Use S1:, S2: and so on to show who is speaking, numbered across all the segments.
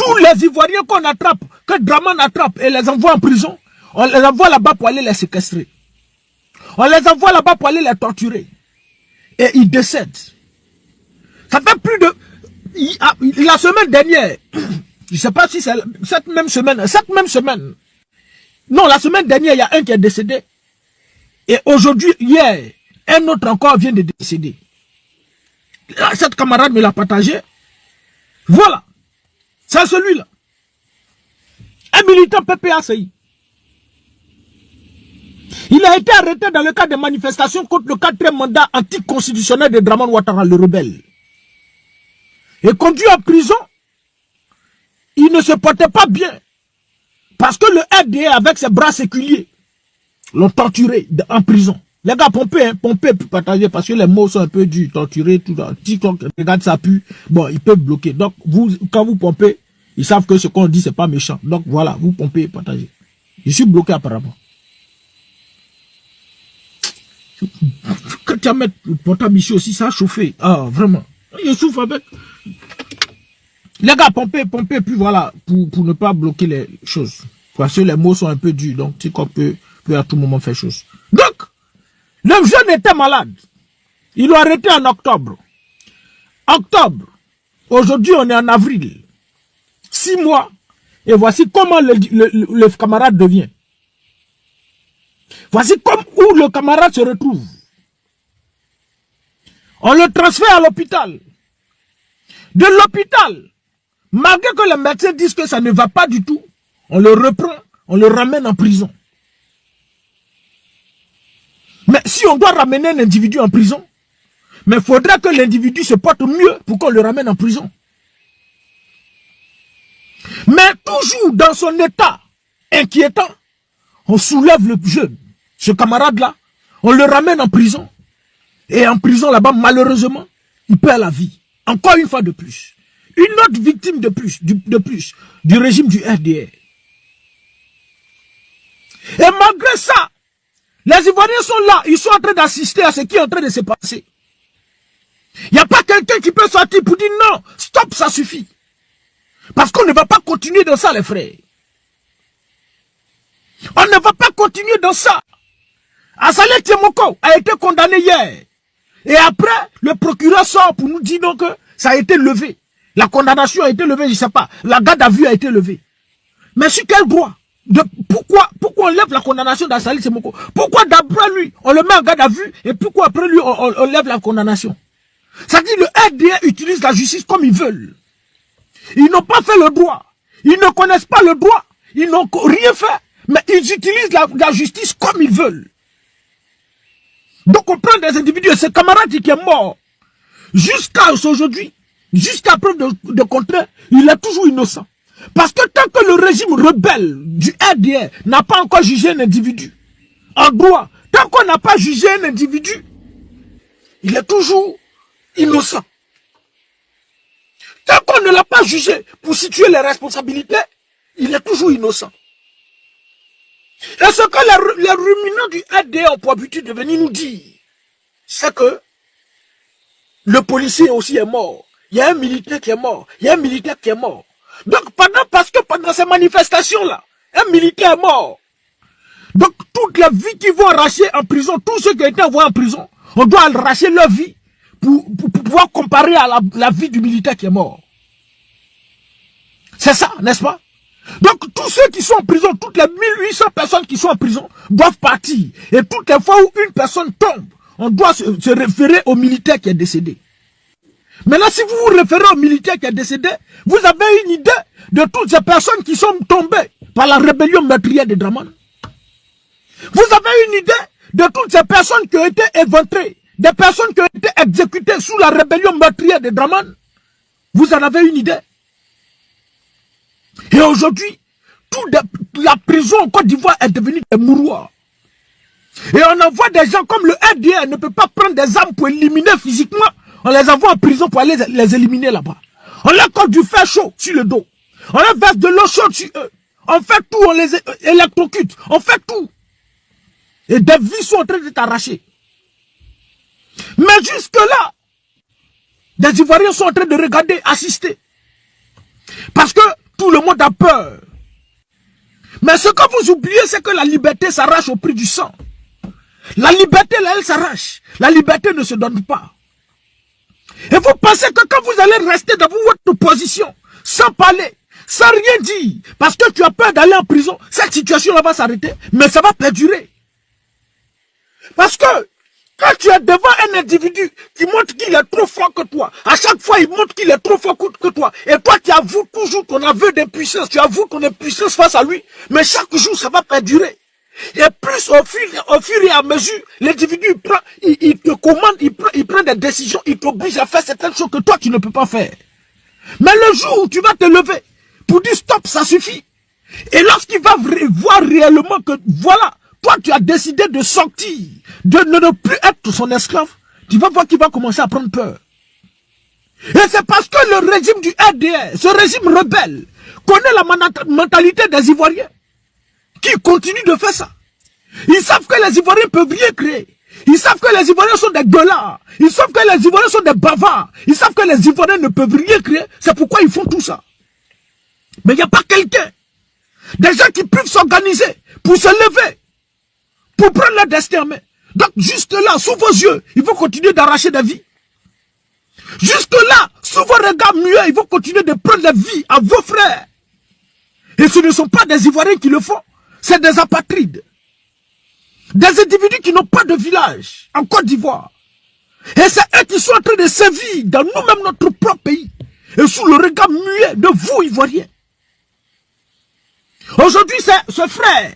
S1: Tous les Ivoiriens qu'on attrape, que Draman attrape et les envoie en prison, on les envoie là-bas pour aller les séquestrer. On les envoie là-bas pour aller les torturer. Et ils décèdent. Ça fait plus de... La semaine dernière, je ne sais pas si c'est cette même semaine. Non, la semaine dernière, il y a un qui est décédé. Et aujourd'hui, hier, un autre encore vient de décéder. Cette camarade me l'a partagé. Voilà. C'est celui-là. Un militant PPACI. Il a été arrêté dans le cadre des manifestations contre le 4e mandat anticonstitutionnel de Draman Ouattara, le rebelle. Et conduit en prison, il ne se portait pas bien. Parce que le RDA, avec ses bras séculiers, l'ont torturé en prison. Les gars, pompez, hein, pompez, partagez, parce que les mots sont un peu durs, torturés, tout ça. Si on regarde ça pue, bon, ils peuvent bloquer. Donc, vous, quand vous pompez, ils savent que ce qu'on dit, c'est pas méchant. Donc, voilà, vous pompez, partagez. Je suis bloqué apparemment. Quand tu vas mettre le portable ici aussi, ça a chauffé. Ah, vraiment. Je souffre avec. Les gars, pompez, pompez, puis voilà, pour ne pas bloquer les choses. Parce que les mots sont un peu durs, donc tu sais qu'on peut à tout moment faire chose. Donc, le jeune était malade. Ils l'ont arrêté en octobre. Octobre. Aujourd'hui, on est en avril. 6 mois. Et voici comment le camarade devient. Voici où le camarade se retrouve. On le transfère à l'hôpital. De l'hôpital, malgré que les médecins disent que ça ne va pas du tout, on le reprend, on le ramène en prison. Mais si on doit ramener un individu en prison, mais il faudrait que l'individu se porte mieux pour qu'on le ramène en prison. Mais toujours dans son état inquiétant, on soulève le jeune, ce camarade-là, on le ramène en prison. Et en prison là-bas, malheureusement, il perd la vie. Encore une fois de plus. Une autre victime de plus du régime du RDR. Et malgré ça, les Ivoiriens sont là, ils sont en train d'assister à ce qui est en train de se passer. Il n'y a pas quelqu'un qui peut sortir pour dire non, stop, ça suffit. Parce qu'on ne va pas continuer dans ça, les frères. On ne va pas continuer dans ça. Assalé Tiemoko a été condamné hier. Et après, le procureur sort pour nous dire donc que ça a été levé. La condamnation a été levée, je ne sais pas. La garde à vue a été levée. Mais sur quel droit? Pourquoi on lève la condamnation d'Assalé Tiemoko? Pourquoi d'après lui, on le met en garde à vue et pourquoi après lui, on lève la condamnation? Ça dit le RDA utilise la justice comme ils veulent. Ils n'ont pas fait le droit. Ils ne connaissent pas le droit. Ils n'ont rien fait. Mais ils utilisent la justice comme ils veulent. Donc on prend des individus, et ce camarade qui est mort, jusqu'à aujourd'hui, jusqu'à preuve de contraire, il est toujours innocent. Parce que tant que le régime rebelle du RDR n'a pas encore jugé un individu en droit, tant qu'on n'a pas jugé un individu, il est toujours innocent. Tant qu'on ne l'a pas jugé pour situer les responsabilités, il est toujours innocent. Et ce que les ruminants du RDR ont pour habitude de venir nous dire, c'est que le policier aussi est mort. Il y a un militaire qui est mort. Il y a un militaire qui est mort. Donc parce que pendant ces manifestations-là, un militaire est mort. Donc toutes les vies qui vont arracher en prison, tous ceux qui ont été envoyés en prison, on doit arracher leur vie pour pouvoir comparer à la vie du militaire qui est mort. C'est ça, n'est-ce pas? Donc tous ceux qui sont en prison, toutes les 1800 personnes qui sont en prison doivent partir. Et toutes les fois où une personne tombe, on doit se référer au militaire qui est décédé. Maintenant, si vous vous référez au militaire qui est décédé, vous avez une idée de toutes ces personnes qui sont tombées par la rébellion meurtrière de Draman. Vous avez une idée de toutes ces personnes qui ont été éventrées, des personnes qui ont été exécutées sous la rébellion meurtrière de Draman. Vous en avez une idée. Et aujourd'hui, la prison en Côte d'Ivoire est devenue des mouroirs. Et on envoie des gens comme le RDR ne peut pas prendre des armes pour éliminer physiquement. On les envoie en prison pour aller les éliminer là-bas. On leur colle du fer chaud sur le dos. On leur verse de l'eau chaude sur eux. On fait tout, on les électrocute. On fait tout. Et des vies sont en train d'être arrachées. Mais jusque-là, des Ivoiriens sont en train de regarder, assister. Parce que mode à peur. Mais ce que vous oubliez, c'est que la liberté s'arrache au prix du sang. La liberté, là, elle s'arrache. La liberté ne se donne pas. Et vous pensez que quand vous allez rester dans votre position, sans parler, sans rien dire, parce que tu as peur d'aller en prison, cette situation-là va s'arrêter, mais ça va perdurer. Parce que, quand tu es devant un individu qui montre qu'il est trop fort que toi, à chaque fois il montre qu'il est trop fort que toi, et toi tu avoues toujours ton aveu d'impuissance, tu avoues ton impuissance face à lui, mais chaque jour ça va perdurer. Et plus au fur et à mesure, l'individu il te commande, il prend des décisions, il t'oblige à faire certaines choses que toi tu ne peux pas faire. Mais le jour où tu vas te lever pour dire stop, ça suffit. Et lorsqu'il va voir réellement que voilà, toi tu as décidé de sortir, de ne plus être son esclave, tu vas voir qu'il va commencer à prendre peur. Et c'est parce que le régime du RDR, ce régime rebelle, connaît la mentalité des Ivoiriens, qui continuent de faire ça. Ils savent que les Ivoiriens peuvent rien créer. Ils savent que les Ivoiriens sont des gueulards. Ils savent que les Ivoiriens sont des bavards. Ils savent que les Ivoiriens ne peuvent rien créer. C'est pourquoi ils font tout ça. Mais il n'y a pas quelqu'un, des gens qui peuvent s'organiser pour se lever, pour prendre leur destin en main. Donc jusque là, sous vos yeux, ils vont continuer d'arracher des vies. Jusque là, sous vos regards muets, ils vont continuer de prendre la vie à vos frères. Et ce ne sont pas des Ivoiriens qui le font, c'est des apatrides. Des individus qui n'ont pas de village en Côte d'Ivoire. Et c'est eux qui sont en train de sévir dans nous-mêmes, notre propre pays. Et sous le regard muet de vous, Ivoiriens. Aujourd'hui, c'est ce frère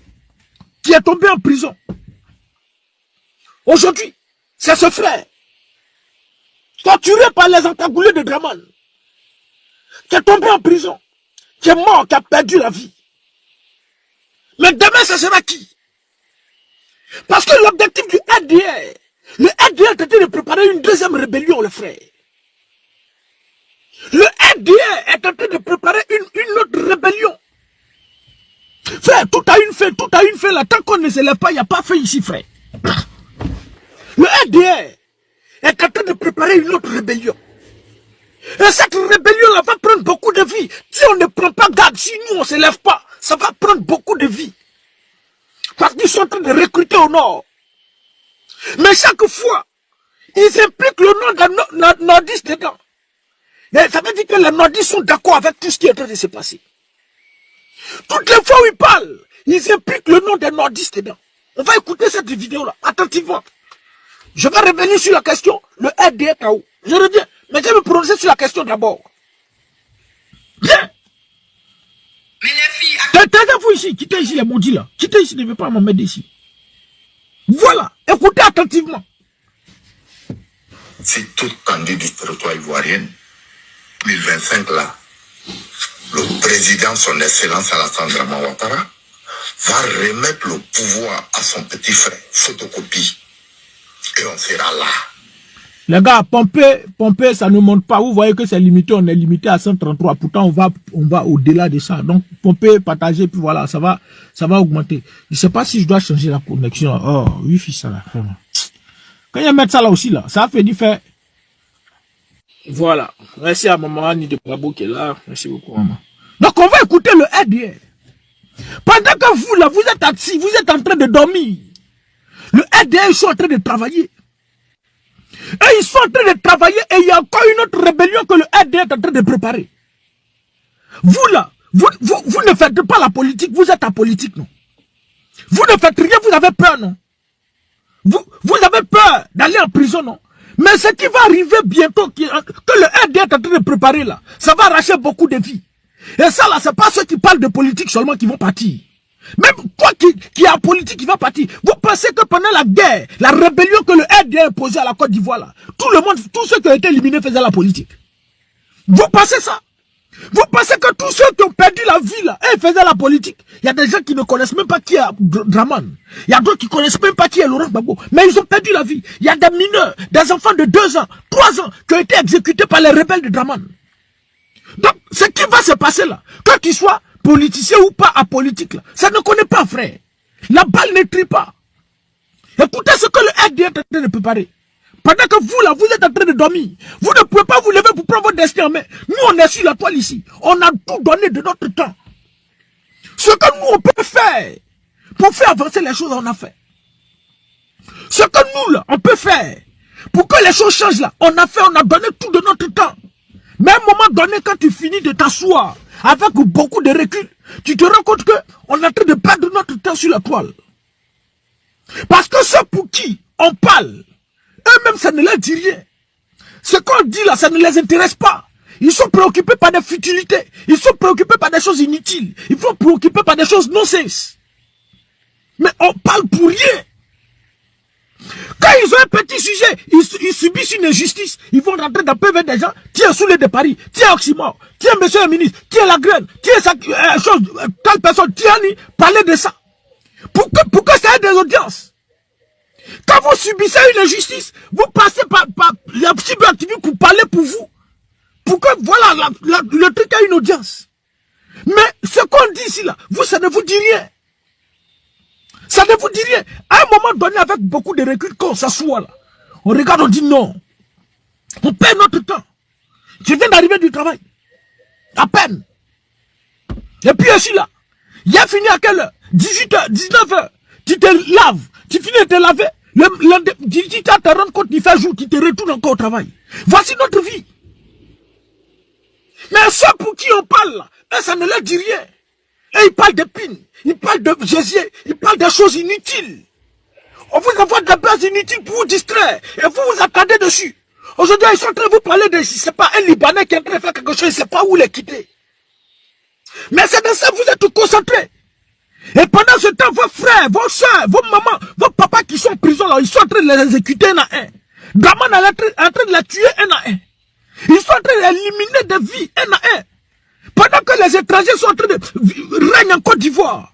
S1: qui est tombé en prison. Aujourd'hui, c'est ce frère, torturé par les encagoulés de Dramane, qui est tombé en prison, qui est mort, qui a perdu la vie. Mais demain, ce sera qui? Parce que l'objectif du RDR, le RDR était de préparer une deuxième rébellion, le frère. Le RDR est en train de préparer une autre rébellion. Frère, tout a une fin là. Tant qu'on ne se lève pas, il n'y a pas fait ici, frère. Le RDR est en train de préparer une autre rébellion. Et cette rébellion-là va prendre beaucoup de vie. Si on ne prend pas garde, si nous on ne se lève pas, ça va prendre beaucoup de vie. Parce qu'ils sont en train de recruter au nord. Mais chaque fois, ils impliquent le nom d'un nordiste dedans. Et ça veut dire que les nordistes sont d'accord avec tout ce qui est en train de se passer. Toutes les fois où ils parlent, ils impliquent le nom des nordistes dedans. On va écouter cette vidéo-là, attentivement. Je vais revenir sur la question, le RDR KO. Je reviens, mais je vais me prononcer sur la question d'abord. Bien.
S2: Mais les filles...
S1: Taisez-vous ici, quittez ici les maudits là. Quittez ici, ne veut pas m'emmener ici. Voilà, écoutez attentivement.
S3: C'est tout tendu du territoire ivoirien. 2025 là, le président, son excellence Alassane Dramane Ouattara, va remettre le pouvoir à son petit frère, photocopie. Et on sera là.
S1: Les gars, pomper, ça ne monte pas. Vous voyez que c'est limité, on est limité à 133. Pourtant, on va au-delà de ça. Donc, pomper, partager, puis voilà, ça va augmenter. Je ne sais pas si je dois changer la connexion. Oh, Wi-Fi, ça là. Quand il y a mettre ça là aussi, là, ça fait du fait. Voilà. Merci à maman Annie de Brabo qui est là. Merci beaucoup, maman. Donc, on va écouter le RDR. Pendant que vous, là, vous êtes assis, vous êtes en train de dormir. Le RDR, ils sont en train de travailler. Et ils sont en train de travailler et il y a encore une autre rébellion que le RDR est en train de préparer. Vous là, vous ne faites pas la politique, vous êtes apolitique, non? Vous ne faites rien, vous avez peur, non? Vous avez peur d'aller en prison, non? Mais ce qui va arriver bientôt, que le RDR est en train de préparer là, ça va arracher beaucoup de vies. Et ça là, c'est pas ceux qui parlent de politique seulement qui vont partir. Même toi qui est en politique, qui va partir. Vous pensez que pendant la guerre, la rébellion que le RDR posait à la Côte d'Ivoire là, tout le monde, tous ceux qui ont été éliminés faisaient la politique. Vous pensez ça? Vous pensez que tous ceux qui ont perdu la vie là, ils faisaient la politique? Il y a des gens qui ne connaissent même pas qui est Dramane. Il y a d'autres qui ne connaissent même pas qui est Laurent Gbagbo. Mais ils ont perdu la vie. Il y a des mineurs, des enfants de 2 ans, 3 ans, qui ont été exécutés par les rebelles de Dramane. Donc, ce qui va se passer là, que tu sois politicien ou pas apolitique là, ça ne connaît pas, frère. La balle ne trie pas. Écoutez ce que le RDR est en train de préparer. Pendant que vous là, vous êtes en train de dormir, vous ne pouvez pas vous lever pour prendre votre destin en main. Nous, on est sur la toile ici. On a tout donné de notre temps Ce que nous, on peut faire pour faire avancer les choses, on a fait. Ce que nous, là, on peut faire pour que les choses changent, là, on a fait, on a donné tout de notre temps. Mais à un moment donné, quand tu finis de t'asseoir avec beaucoup de recul, tu te rends compte qu'on est en train de perdre notre temps sur la toile. Parce que ceux pour qui on parle, eux-mêmes, ça ne leur dit rien. Ce qu'on dit là, ça ne les intéresse pas. Ils sont préoccupés par des futilités. Ils sont préoccupés par des choses inutiles. Ils sont préoccupés par des choses non-sens. Mais on parle pour rien. Quand ils ont un petit sujet, ils subissent une injustice. Ils vont rentrer dans PV des gens. Tiens, Soulé de Paris. Tiens, Oxymore. Tiens, monsieur le ministre. Tiens, la graine. Tiens, telle personne. Tiens, parlez de ça. Pour que ça ait des audiences. Quand vous subissez une injustice, vous passez par la cyberactivité pour parler pour vous. Pour que, voilà, le truc ait une audience. Mais ce qu'on dit ici, là, vous, ça ne vous dit rien. Ça ne vous dit rien. À un moment donné, avec beaucoup de recul, quand on s'assoit là, on regarde, on dit non. On perd notre temps. Je viens d'arriver du travail. À peine. Et puis aussi là, il a fini à quelle heure? 18h, 19h. Tu te laves. Tu finis de te laver. 18h, te rends compte, il fait jour, tu te retournes encore au travail. Voici notre vie. Mais ceux pour qui on parle là, ça ne leur dit rien. Et ils parlent d'épines, ils parlent de gésier, ils parlent de choses inutiles. On vous envoie des bases inutiles pour vous distraire. Et vous vous attendez dessus. Aujourd'hui, ils sont en train de vous parler de, c'est pas un Libanais qui est en train de faire quelque chose, il ne sait pas où les quitter. Mais c'est dans ça que vous êtes concentrés. Et pendant ce temps, vos frères, vos soeurs, vos mamans, vos papas qui sont en prison là, ils sont en train de les exécuter un à un. Draman est en train de les tuer un à un. Ils sont en train d'éliminer des vies un à un. Pendant que les étrangers sont en train de régner en Côte d'Ivoire.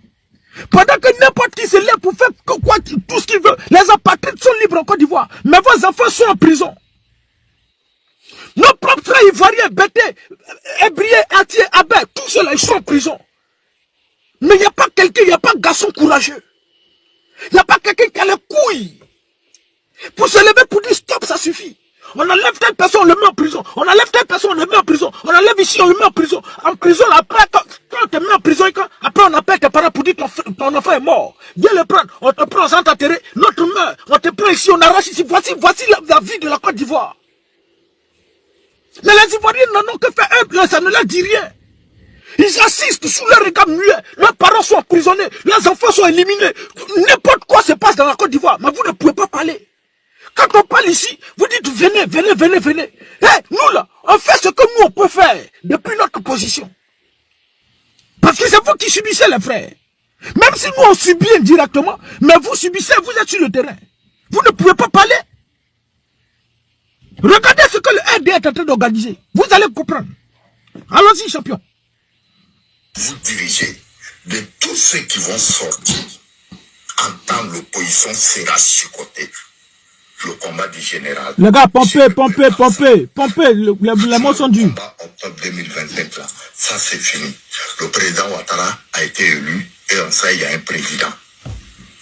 S1: Pendant que n'importe qui se lève pour faire quoi, tout ce qu'il veut. Les apatrides sont libres en Côte d'Ivoire. Mais vos enfants sont en prison. Nos propres frères ivoiriens, Bété, Ébrié, Atier, Abel, tous ceux-là, ils sont en prison. Mais il n'y a pas quelqu'un, il n'y a pas un garçon courageux. Il n'y a pas quelqu'un qui a les couilles. Pour se lever pour dire stop, ça suffit. On enlève telle personne, on le met en prison. On enlève telle personne, on le met en prison. On enlève ici, on le met en prison. En prison, après, quand on te met en prison, après on appelle tes parents pour dire que ton enfant est mort. Viens le prendre, on te prend sans t'enterrer, l'autre meurt. On te prend ici, on arrache ici. Voici la vie de la Côte d'Ivoire. Mais les Ivoiriens n'en ont que fait un, ça ne leur dit rien. Ils assistent sous leur regard muet. Leurs parents sont emprisonnés, leurs enfants sont éliminés. N'importe quoi se passe dans la Côte d'Ivoire, mais vous ne pouvez pas parler. Quand on parle ici, vous dites venez, venez, venez, venez. Nous là, on fait ce que nous on peut faire depuis notre position. Parce que c'est vous qui subissez les frères. Même si nous on subit indirectement, mais vous subissez, vous êtes sur le terrain. Vous ne pouvez pas parler. Regardez ce que le RD est en train d'organiser. Vous allez comprendre. Allons-y, champion.
S3: Vous dirigez de tous ceux qui vont sortir en temps l'opposition sera chicoté. Le combat du général.
S1: Les gars, pompez, les mots sont durs.
S3: Le combat octobre 2025, là, ça c'est fini. Le président Ouattara a été élu et on sait il y a un président.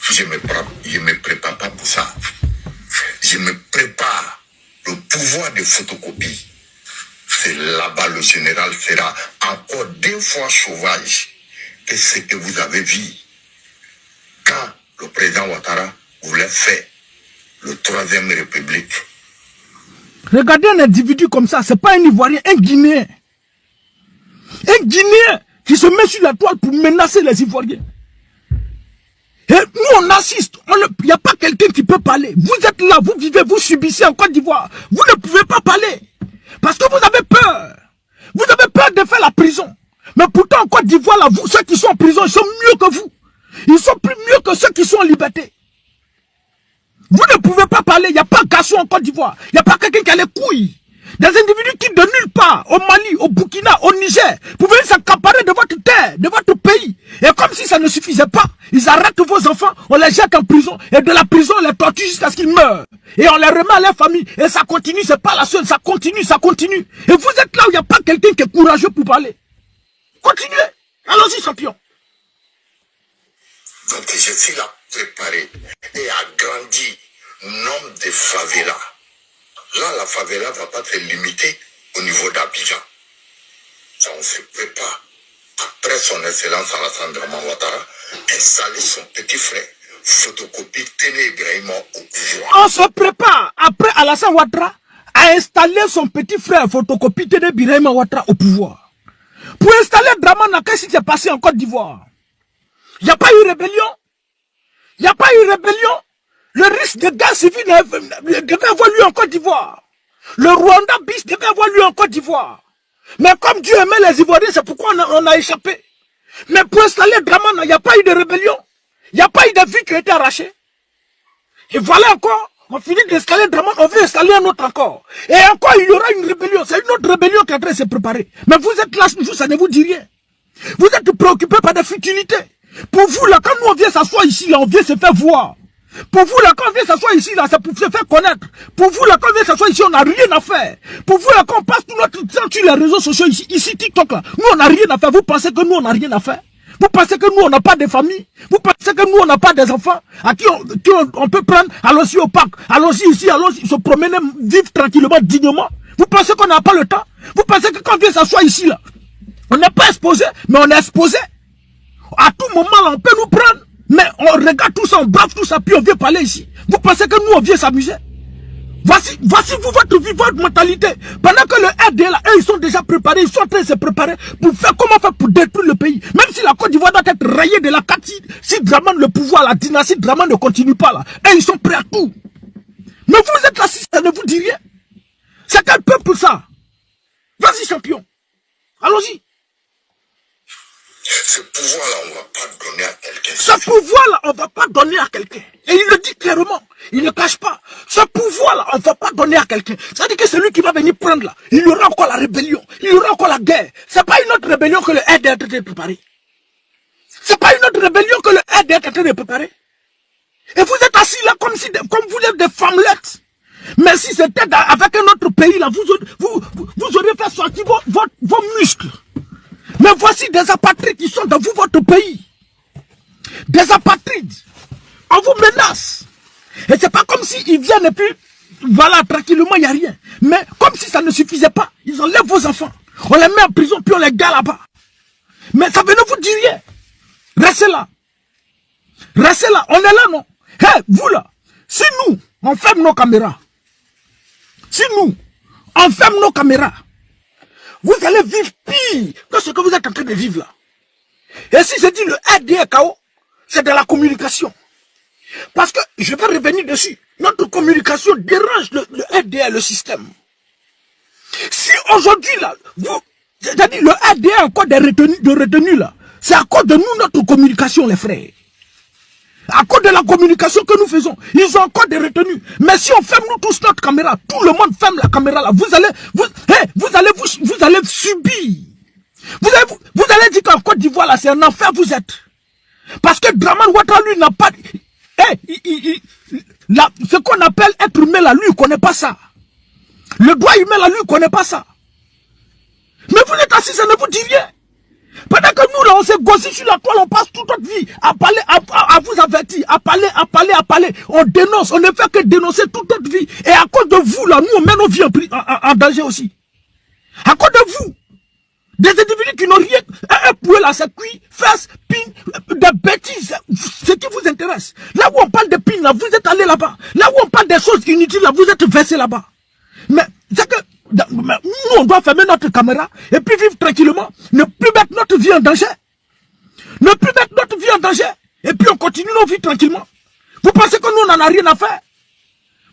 S3: Je me prépare pas pour ça. Je me prépare. Le pouvoir de photocopie. C'est là-bas le général sera encore 2 fois sauvage que ce que vous avez vu quand le président Ouattara voulait faire le 3e République.
S1: Regardez un individu comme ça, c'est pas un Ivoirien, un Guinéen. Un Guinéen qui se met sur la toile pour menacer les Ivoiriens. Et nous on assiste, il n'y a pas quelqu'un qui peut parler. Vous êtes là, vous vivez, vous subissez en Côte d'Ivoire. Vous ne pouvez pas parler. Parce que vous avez peur. Vous avez peur de faire la prison. Mais pourtant en Côte d'Ivoire, là, ceux qui sont en prison, ils sont mieux que vous. Ils sont plus mieux que ceux qui sont en liberté. Vous ne pouvez pas parler, il n'y a pas de garçon en Côte d'Ivoire. Il n'y a pas quelqu'un qui a les couilles. Des individus qui de nulle part, au Mali, au Burkina, au Niger, pouvaient s'accaparer de votre terre, de votre pays. Et comme si ça ne suffisait pas, ils arrêtent vos enfants, on les jette en prison, et de la prison, on les torture jusqu'à ce qu'ils meurent. Et on les remet à leur famille, et ça continue, c'est pas la seule, ça continue, ça continue. Et vous êtes là où il n'y a pas quelqu'un qui est courageux pour parler. Continuez, allons-y champion.
S3: Donc je suis là préparé et agrandi nombre de favelas. Là, la favela ne va pas être limitée au niveau d'Abidjan. Ça, on se prépare après son excellence Alassane Draman Ouattara, installer son petit frère, photocopie Téné Ibrahima au pouvoir.
S1: On se prépare, après Alassane Ouattara, à installer son petit frère, photocopie Téné Ibrahima Ouattara au pouvoir. Pour installer Dramana, qu'est-ce qui s'est passé en Côte d'Ivoire? Il n'y a pas eu rébellion. Il n'y a pas eu rébellion. Le risque de guerre civile devait avoir lieu en Côte d'Ivoire. Le Rwanda bis devait avoir lieu en Côte d'Ivoire. Mais comme Dieu aimait les Ivoiriens, c'est pourquoi on a échappé. Mais pour installer Dramana, il n'y a pas eu de rébellion. Il n'y a pas eu de vie qui a été arrachée. Et voilà encore, on finit d'installer Dramana, on veut installer un autre encore. Et encore, il y aura une rébellion. C'est une autre rébellion qui est en train de se préparer. Mais vous êtes là, vous, ça ne vous dit rien. Vous êtes préoccupés par des futilités. Pour vous, là, quand nous on vient s'asseoir ici, là, on vient se faire voir. Pour vous, là, quand on vient s'asseoir ici, là, c'est pour se faire connaître. Pour vous, là, quand on vient s'asseoir ici, on n'a rien à faire. Pour vous, là, quand on passe tout notre temps sur les réseaux sociaux ici, TikTok, là, nous, on n'a rien à faire. Vous pensez que nous, on n'a rien à faire? Vous pensez que nous, on n'a pas de famille? Vous pensez que nous, on n'a pas des enfants à qui on peut prendre, allons-y au parc, allons-y ici, allons-y se promener, vivre tranquillement, dignement? Vous pensez qu'on n'a pas le temps? Vous pensez que quand on vient s'asseoir ici, là, on n'est pas exposé, mais on est exposé. À tout moment, là, on peut nous prendre. Mais on regarde tout ça, on brave tout ça, puis on vient parler ici. Vous pensez que nous, on vient s'amuser? Voici vous, votre vie, votre mentalité. Pendant que le RDL, là, eux, ils sont déjà préparés, ils sont en train de se préparer pour faire comment faire pour détruire le pays. Même si la Côte d'Ivoire doit être rayée de la carte, si Draman, le pouvoir, la dynastie Draman ne continue pas là, eux, ils sont prêts à tout. Mais vous êtes là, si ça ne vous dit rien. C'est quel peuple ça? Vas-y, champion. Allons-y.
S3: Ce pouvoir-là, on ne va pas donner à quelqu'un.
S1: Ce pouvoir-là, on ne va pas donner à quelqu'un. Et il le dit clairement. Il ne cache pas. Ce pouvoir-là, on ne va pas donner à quelqu'un. C'est-à-dire que celui qui va venir prendre là, il y aura encore la rébellion. Il y aura encore la guerre. Ce n'est pas une autre rébellion que le RDR est en train de préparer. Ce n'est pas une autre rébellion que le RDR est en train de préparer. Et vous êtes assis là comme vous êtes des femmelettes. Mais si c'était avec un autre pays là, vous auriez fait sortir vos muscles. Mais voici des apatrides qui sont dans votre pays. Des apatrides. On vous menace. Et c'est pas comme s'ils viennent et puis, voilà, tranquillement, il n'y a rien. Mais comme si ça ne suffisait pas, ils enlèvent vos enfants. On les met en prison, puis on les garde là-bas. Mais ça ne vous dit rien. Restez là. Restez là. On est là, non? Hé, vous là, si nous, on ferme nos caméras, si nous, on ferme nos caméras, vous allez vivre pire que ce que vous êtes en train de vivre là. Et si je dis le RDKO, c'est de la communication. Parce que, je vais revenir dessus, notre communication dérange le RDA, le système. Si aujourd'hui là, c'est-à-dire le RDA a encore de retenue là, c'est à cause de nous, notre communication les frères. À cause de la communication que nous faisons, ils ont encore des retenues. Mais si on ferme nous tous notre caméra, tout le monde ferme la caméra là, vous allez subir. Vous allez dire qu'en Côte d'Ivoire là, c'est un enfer vous êtes. Parce que Draman Ouattara lui n'a pas... ce qu'on appelle être humain là, lui il ne connaît pas ça. Le droit humain là, lui il ne connaît pas ça. Mais vous êtes assis, ça ne vous dit rien. Pendant que nous, là, on s'est gossé sur la toile, on passe toute notre vie à parler, à vous avertir, à parler. On dénonce, on ne fait que dénoncer toute notre vie. Et à cause de vous, là, nous, on met nos vies en danger aussi. À cause de vous. Des individus qui n'ont rien, un poulet là, c'est cuit, fesses, pin, des bêtises, ce qui vous intéresse. Là où on parle de pin, là, vous êtes allé là-bas. Là où on parle des choses inutiles, là, vous êtes versé là-bas. Mais, c'est que, nous, on doit fermer notre caméra et puis vivre tranquillement. Ne plus mettre notre vie en danger. Ne plus mettre notre vie en danger. Et puis on continue nos vies tranquillement. Vous pensez que nous, on n'en a rien à faire?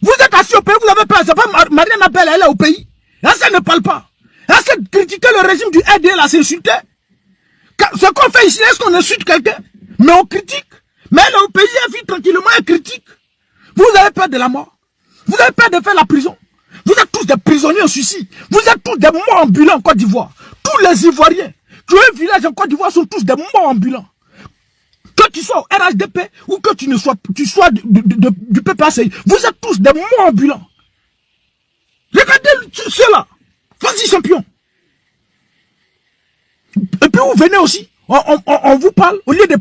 S1: Vous êtes assis au pays, vous avez peur. C'est pas Marianne Abel, elle est au pays. Elle ne parle pas. Est-ce que critiquer le régime du RDL là, c'est insulter? Ce qu'on fait ici, est-ce qu'on insulte quelqu'un? Mais on critique. Mais elle est au pays, elle vit tranquillement, elle critique. Vous avez peur de la mort. Vous avez peur de faire la prison. Vous êtes tous des prisonniers en suicide. Vous êtes tous des morts ambulants en Côte d'Ivoire. Tous les Ivoiriens qui ont un village en Côte d'Ivoire sont tous des morts ambulants. Que tu sois au RHDP ou que tu sois du PPACI, vous êtes tous des morts ambulants. Regardez ceux-là. Vas-y, champion. Et puis vous venez aussi, on vous parle, au lieu de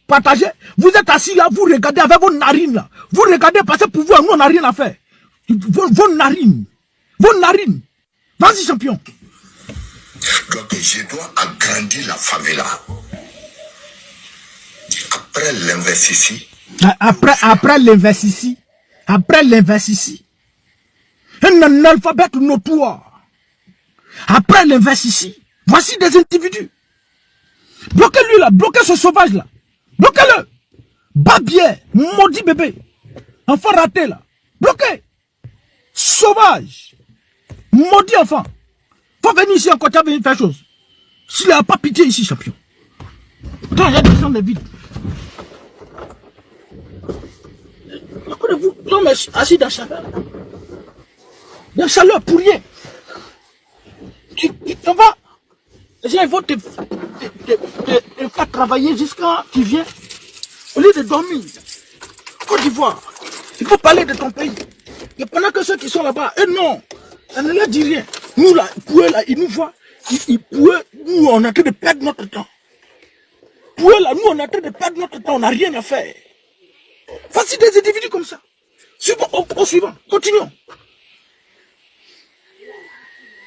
S1: partager, vous êtes assis là, vous regardez avec vos narines là. Vous regardez parce que pour vous, nous on n'a rien à faire. Vos narines. Vas-y, champion.
S3: Donc je dois agrandir la favela. Après l'investissement.
S1: Après l'investissement. Un analphabète notoire. Après l'investissement. Voici des individus. Bloquez-lui là, bloquez ce sauvage là. Bloquez-le. Babier, maudit bébé. Enfant raté là. Bloquez. Sauvage. Maudit enfant. Faut venir ici encore, tu as venir faire chose. S'il n'a pas pitié ici, champion. Attends, il y a des gens de vide. Vous, l'homme est assis dans la chaleur. Dans la chaleur pour rien. Tu t'en vas. Les gens vont te faire travailler jusqu'à tu viens. Au lieu de dormir. Côte d'Ivoire. Il faut parler de ton pays. Et pendant que ceux qui sont là-bas, eux non. Ça ne leur dit rien. Nous là, pour eux là, ils nous voient. Pour eux, nous on est en train de perdre notre temps. Pour eux là, nous on est en train de perdre notre temps. On n'a rien à faire. Voici des individus comme ça. Suivons, au suivant. Continuons.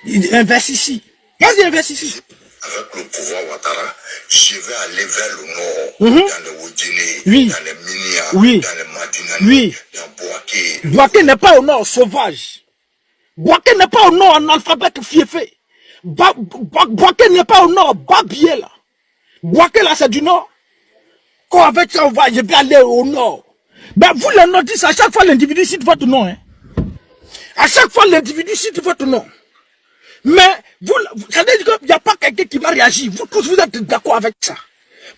S1: Il investit ici. Vas-y, investis ici.
S3: Avec le pouvoir Ouattara, je vais aller vers le nord, dans le Wodjene,
S1: oui,
S3: dans les Minia,
S1: oui,
S3: dans les Madinani,
S1: oui,
S3: dans Bouaké.
S1: Bouaké n'est pas au nord, sauvage. Bouaké n'est pas au nord, analphabète fiefé. Bouaké n'est pas au nord, babier là. Bouaké là, c'est du nord. Quand avec ça, je vais aller au nord. Ben vous les nordistes, à chaque fois l'individu cite votre nom. Hein. À chaque fois l'individu cite votre nom. Mais vous savez qu'il n'y a pas quelqu'un qui va réagir. Vous tous, vous êtes d'accord avec ça.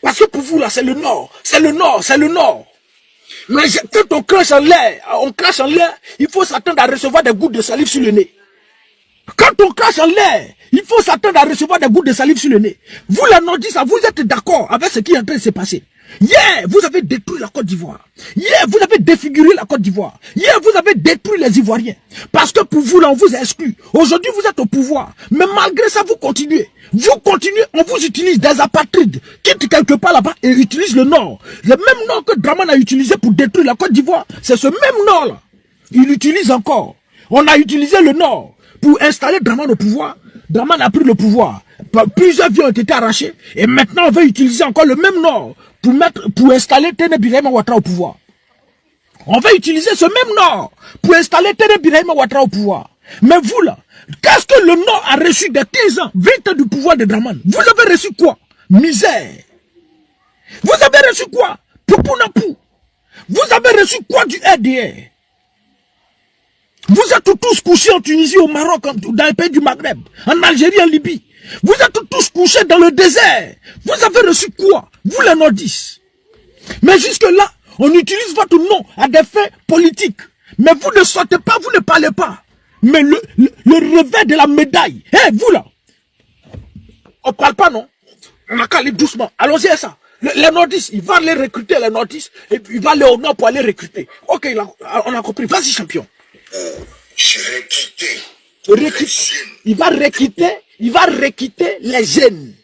S1: Parce que pour vous, là, c'est le nord. C'est le nord, c'est le nord. Mais quand on crache en l'air, il faut s'attendre à recevoir des gouttes de salive sur le nez. Quand on crache en l'air, il faut s'attendre à recevoir des gouttes de salive sur le nez. Vous, les nordistes, vous êtes d'accord avec ce qui est en train de se passer. Hier, vous avez détruit la Côte d'Ivoire. Hier, vous avez défiguré la Côte d'Ivoire. Hier, vous avez détruit les Ivoiriens. Parce que pour vous, là, on vous a exclu. Aujourd'hui, vous êtes au pouvoir. Mais malgré ça, vous continuez. Vous continuez, on vous utilise des apatrides. Quitte quelque part là-bas et utilise le Nord. Le même Nord que Draman a utilisé pour détruire la Côte d'Ivoire. C'est ce même Nord-là. Il utilise encore. On a utilisé le Nord pour installer Draman au pouvoir. Draman a pris le pouvoir. Plusieurs vies ont été arrachés. Et maintenant, on va utiliser encore le même Nord pour installer Tene Birahima Ouattara au pouvoir. On va utiliser ce même Nord pour installer Tene Birahima Ouattara au pouvoir. Mais vous là, qu'est-ce que le Nord a reçu de 15 ans, 20 ans du pouvoir de Draman? Vous avez reçu quoi? Misère. Vous avez reçu quoi? Poupounapou. Vous avez reçu quoi du RDR? Vous êtes tous couchés en Tunisie, au Maroc, dans les pays du Maghreb, en Algérie, en Libye. Vous êtes tous couchés dans le désert. Vous avez reçu quoi? Vous les nordistes. Mais jusque-là, on utilise votre nom à des fins politiques. Mais vous ne sortez pas, vous ne parlez pas. Mais le revers de la médaille, vous là, on ne parle pas, non? On a qu'à aller doucement. Allons-y à ça. Les nordistes, il va aller recruter les nordistes, et puis il va aller au nord pour aller recruter. Ok, on a compris. Vas-y, champion.
S3: Je vais quitter.
S1: Il va requitter les jeunes.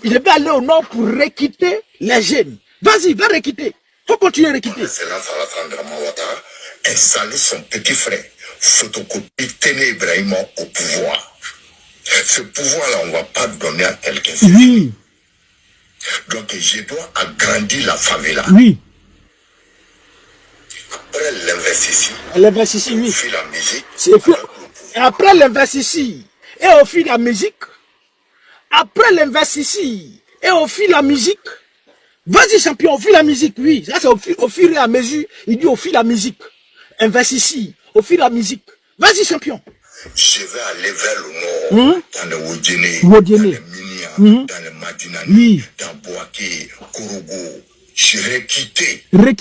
S1: Il va aller au nord pour requitter les jeunes. Vas-y, va requitter. Faut continuer à requitter.
S3: Excellence Alassane Draman Ouattara installer son petit frère, photocopie Tene Birahima au pouvoir. Ce pouvoir-là, on ne va pas donner à quelqu'un.
S1: Oui.
S3: Donc, je dois agrandir la favela.
S1: Oui.
S3: Après l'investissement.
S1: L'investissement, oui.
S3: La musique.
S1: Après l'investissement et on fait la musique. Après l'investissement et on fait la musique. Vas-y, champion, on fait la musique, oui. Ça, c'est au fur et à mesure. Il dit on fait la musique. Investissez, on fait la musique. Vas-y, champion.
S3: Je vais aller vers le nord, dans le Wodjene, dans le Minia, dans le Madinani, dans Bouaké, Kourougou. Je vais quitter les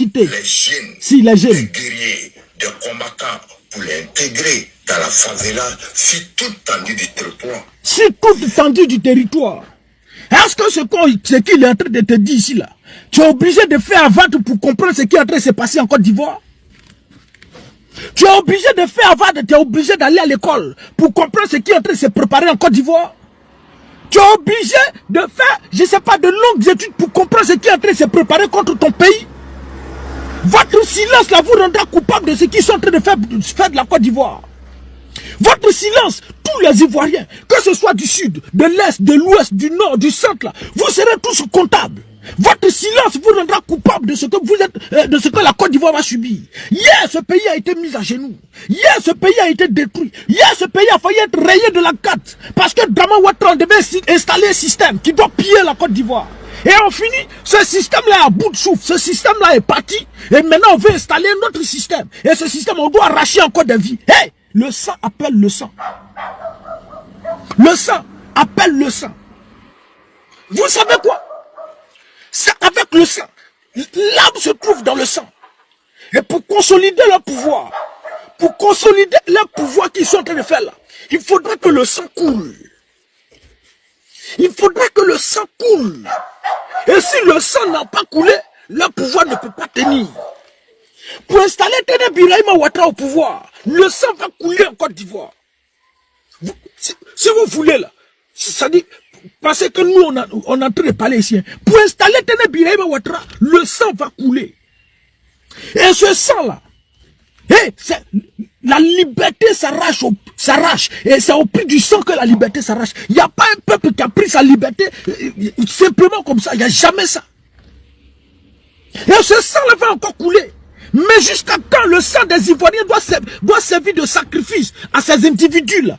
S3: jeunes,
S1: les jeunes,
S3: les guerriers, les combattants pour les intégrer dans la favela sur toute l'étendue du territoire.
S1: Sur toute l'étendue du territoire. Est-ce que ce qu'il est en train de te dire ici là, tu es obligé de faire avant pour comprendre ce qui est en train de se passer en Côte d'Ivoire? Tu es obligé de faire avant, tu es obligé d'aller à l'école pour comprendre ce qui est en train de se préparer en Côte d'Ivoire? Tu es obligé de faire, je ne sais pas, de longues études pour comprendre ce qui est en train de se préparer contre ton pays? Votre silence là vous rendra coupable de ce qu'ils sont en train de faire de la Côte d'Ivoire. Votre silence, tous les Ivoiriens, que ce soit du sud, de l'est, de l'ouest, du nord, du centre, là, vous serez tous comptables. Votre silence vous rendra coupable de ce que vous êtes, de ce que la Côte d'Ivoire va subir. Hier, ce pays a été mis à genoux. Hier, ce pays a été détruit. Hier, ce pays a failli être rayé de la carte. Parce que Draman Ouattara devait installer un système qui doit piller la Côte d'Ivoire. Et on finit, ce système-là est à bout de souffle. Ce système-là est parti. Et maintenant, on veut installer un autre système. Et ce système, on doit arracher encore des vies. Hey! Le sang appelle le sang. Le sang appelle le sang. Vous savez quoi? C'est avec le sang. L'âme se trouve dans le sang. Et pour consolider leur pouvoir, qu'ils sont en train de faire là, il faudrait que le sang coule. Il faudrait que le sang coule. Et si le sang n'a pas coulé, leur pouvoir ne peut pas tenir. Pour installer Téné Birahima Ouattara au pouvoir, le sang va couler en Côte d'Ivoire. Si vous voulez là, ça dit, parce que nous on est en train de parler ici, pour installer Téné Birahima Ouattara, le sang va couler. Et ce sang là, la liberté s'arrache, et c'est au prix du sang que la liberté s'arrache. Il n'y a pas un peuple qui a pris sa liberté simplement comme ça, il n'y a jamais ça. Et ce sang là va encore couler. Mais jusqu'à quand le sang des Ivoiriens doit servir de sacrifice à ces individus-là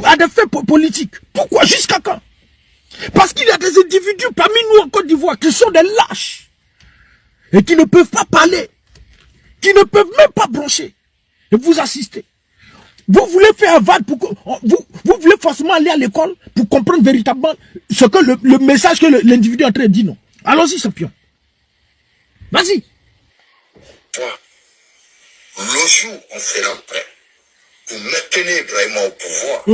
S1: à des faits politiques? Pourquoi? Jusqu'à quand? Parce qu'il y a des individus parmi nous en Côte d'Ivoire qui sont des lâches et qui ne peuvent pas parler, qui ne peuvent même pas broncher. Et vous assistez. Vous voulez faire un VAD vous voulez forcément aller à l'école pour comprendre véritablement ce que le message que l'individu est en train de dire, non? Allons-y, champion. Vas-y.
S3: Le jour où on sera prêt pour maintenir Ibrahima au pouvoir,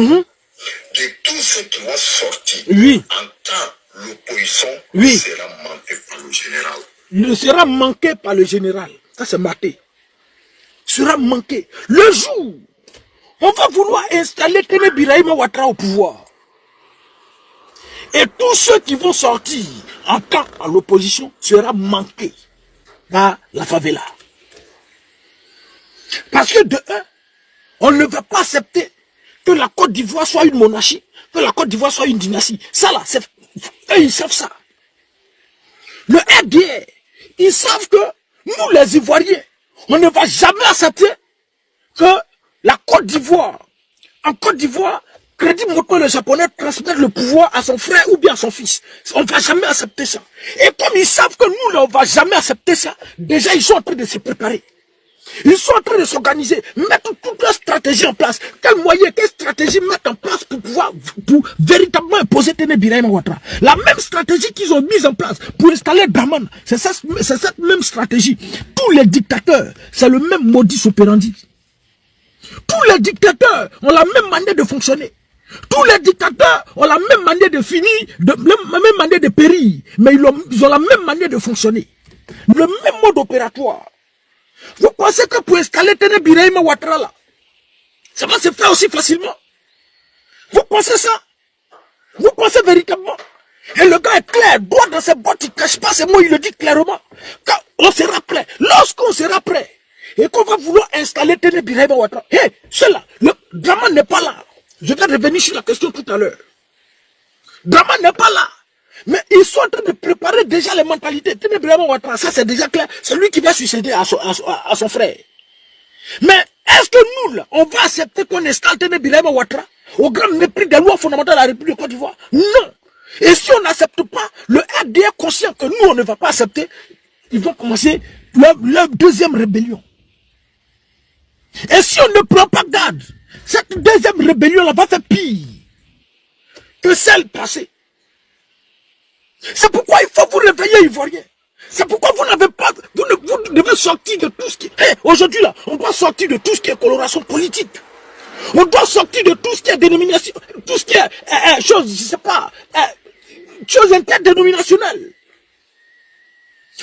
S3: de tous ceux qui vont sortir en temps l'opposition sera manqué par le général.
S1: Ne sera manqué par le général. Ça c'est maté. Sera manqué. Le jour on va vouloir installer Téné Birahima Ouattara au pouvoir. Et tous ceux qui vont sortir en temps à l'opposition sera manqué par la favela. Parce que de un, on ne va pas accepter que la Côte d'Ivoire soit une monarchie, que la Côte d'Ivoire soit une dynastie. Ça là, eux ils savent ça. Le RDR, ils savent que nous les Ivoiriens, on ne va jamais accepter que la Côte d'Ivoire, en Côte d'Ivoire, Crédit Moto le japonais transmettre le pouvoir à son frère ou bien à son fils. On ne va jamais accepter ça. Et comme ils savent que nous là, on ne va jamais accepter ça, déjà ils sont en train de se préparer. Ils sont en train de s'organiser, mettre toute leur stratégie en place. Quel moyen, quelle stratégie mettre en place pour pouvoir véritablement imposer Téné Birahima Ouattara? La même stratégie qu'ils ont mise en place pour installer Draman, c'est cette même stratégie. Tous les dictateurs, c'est le même modus operandi. Tous les dictateurs ont la même manière de fonctionner. Tous les dictateurs ont la même manière de finir, la même manière de périr. Mais ils ont la même manière de fonctionner. Le même mode opératoire. Vous pensez que pour installer Téné Birahima Ouattara là, ça va se faire aussi facilement? Vous pensez ça? Vous pensez véritablement? Et le gars est clair, droit dans ses bottes, il ne cache pas ses mots, il le dit clairement. Quand on sera prêt, lorsqu'on sera prêt, et qu'on va vouloir installer Téné Birahima Ouattara, cela, le Draman n'est pas là. Je vais revenir sur la question tout à l'heure. Draman n'est pas là. Mais ils sont en train de préparer déjà les mentalités. Téné Birahima Ouattara, ça c'est déjà clair. C'est lui qui va succéder à son frère. Mais est-ce que nous, là, on va accepter qu'on installe Téné Birahima Ouattara au grand mépris des lois fondamentales de la République de Côte d'Ivoire? Non. Et si on n'accepte pas, le RDR conscient que nous, on ne va pas accepter, ils vont commencer leur deuxième rébellion. Et si on ne prend pas garde, cette deuxième rébellion-là va faire pire que celle passée. C'est pourquoi il faut vous réveiller, Ivoiriens. C'est pourquoi vous n'avez pas, vous devez sortir de tout ce qui est, aujourd'hui là, on doit sortir de tout ce qui est coloration politique. On doit sortir de tout ce qui est dénomination, tout ce qui est, chose, je sais pas, chose interdénominationnelle.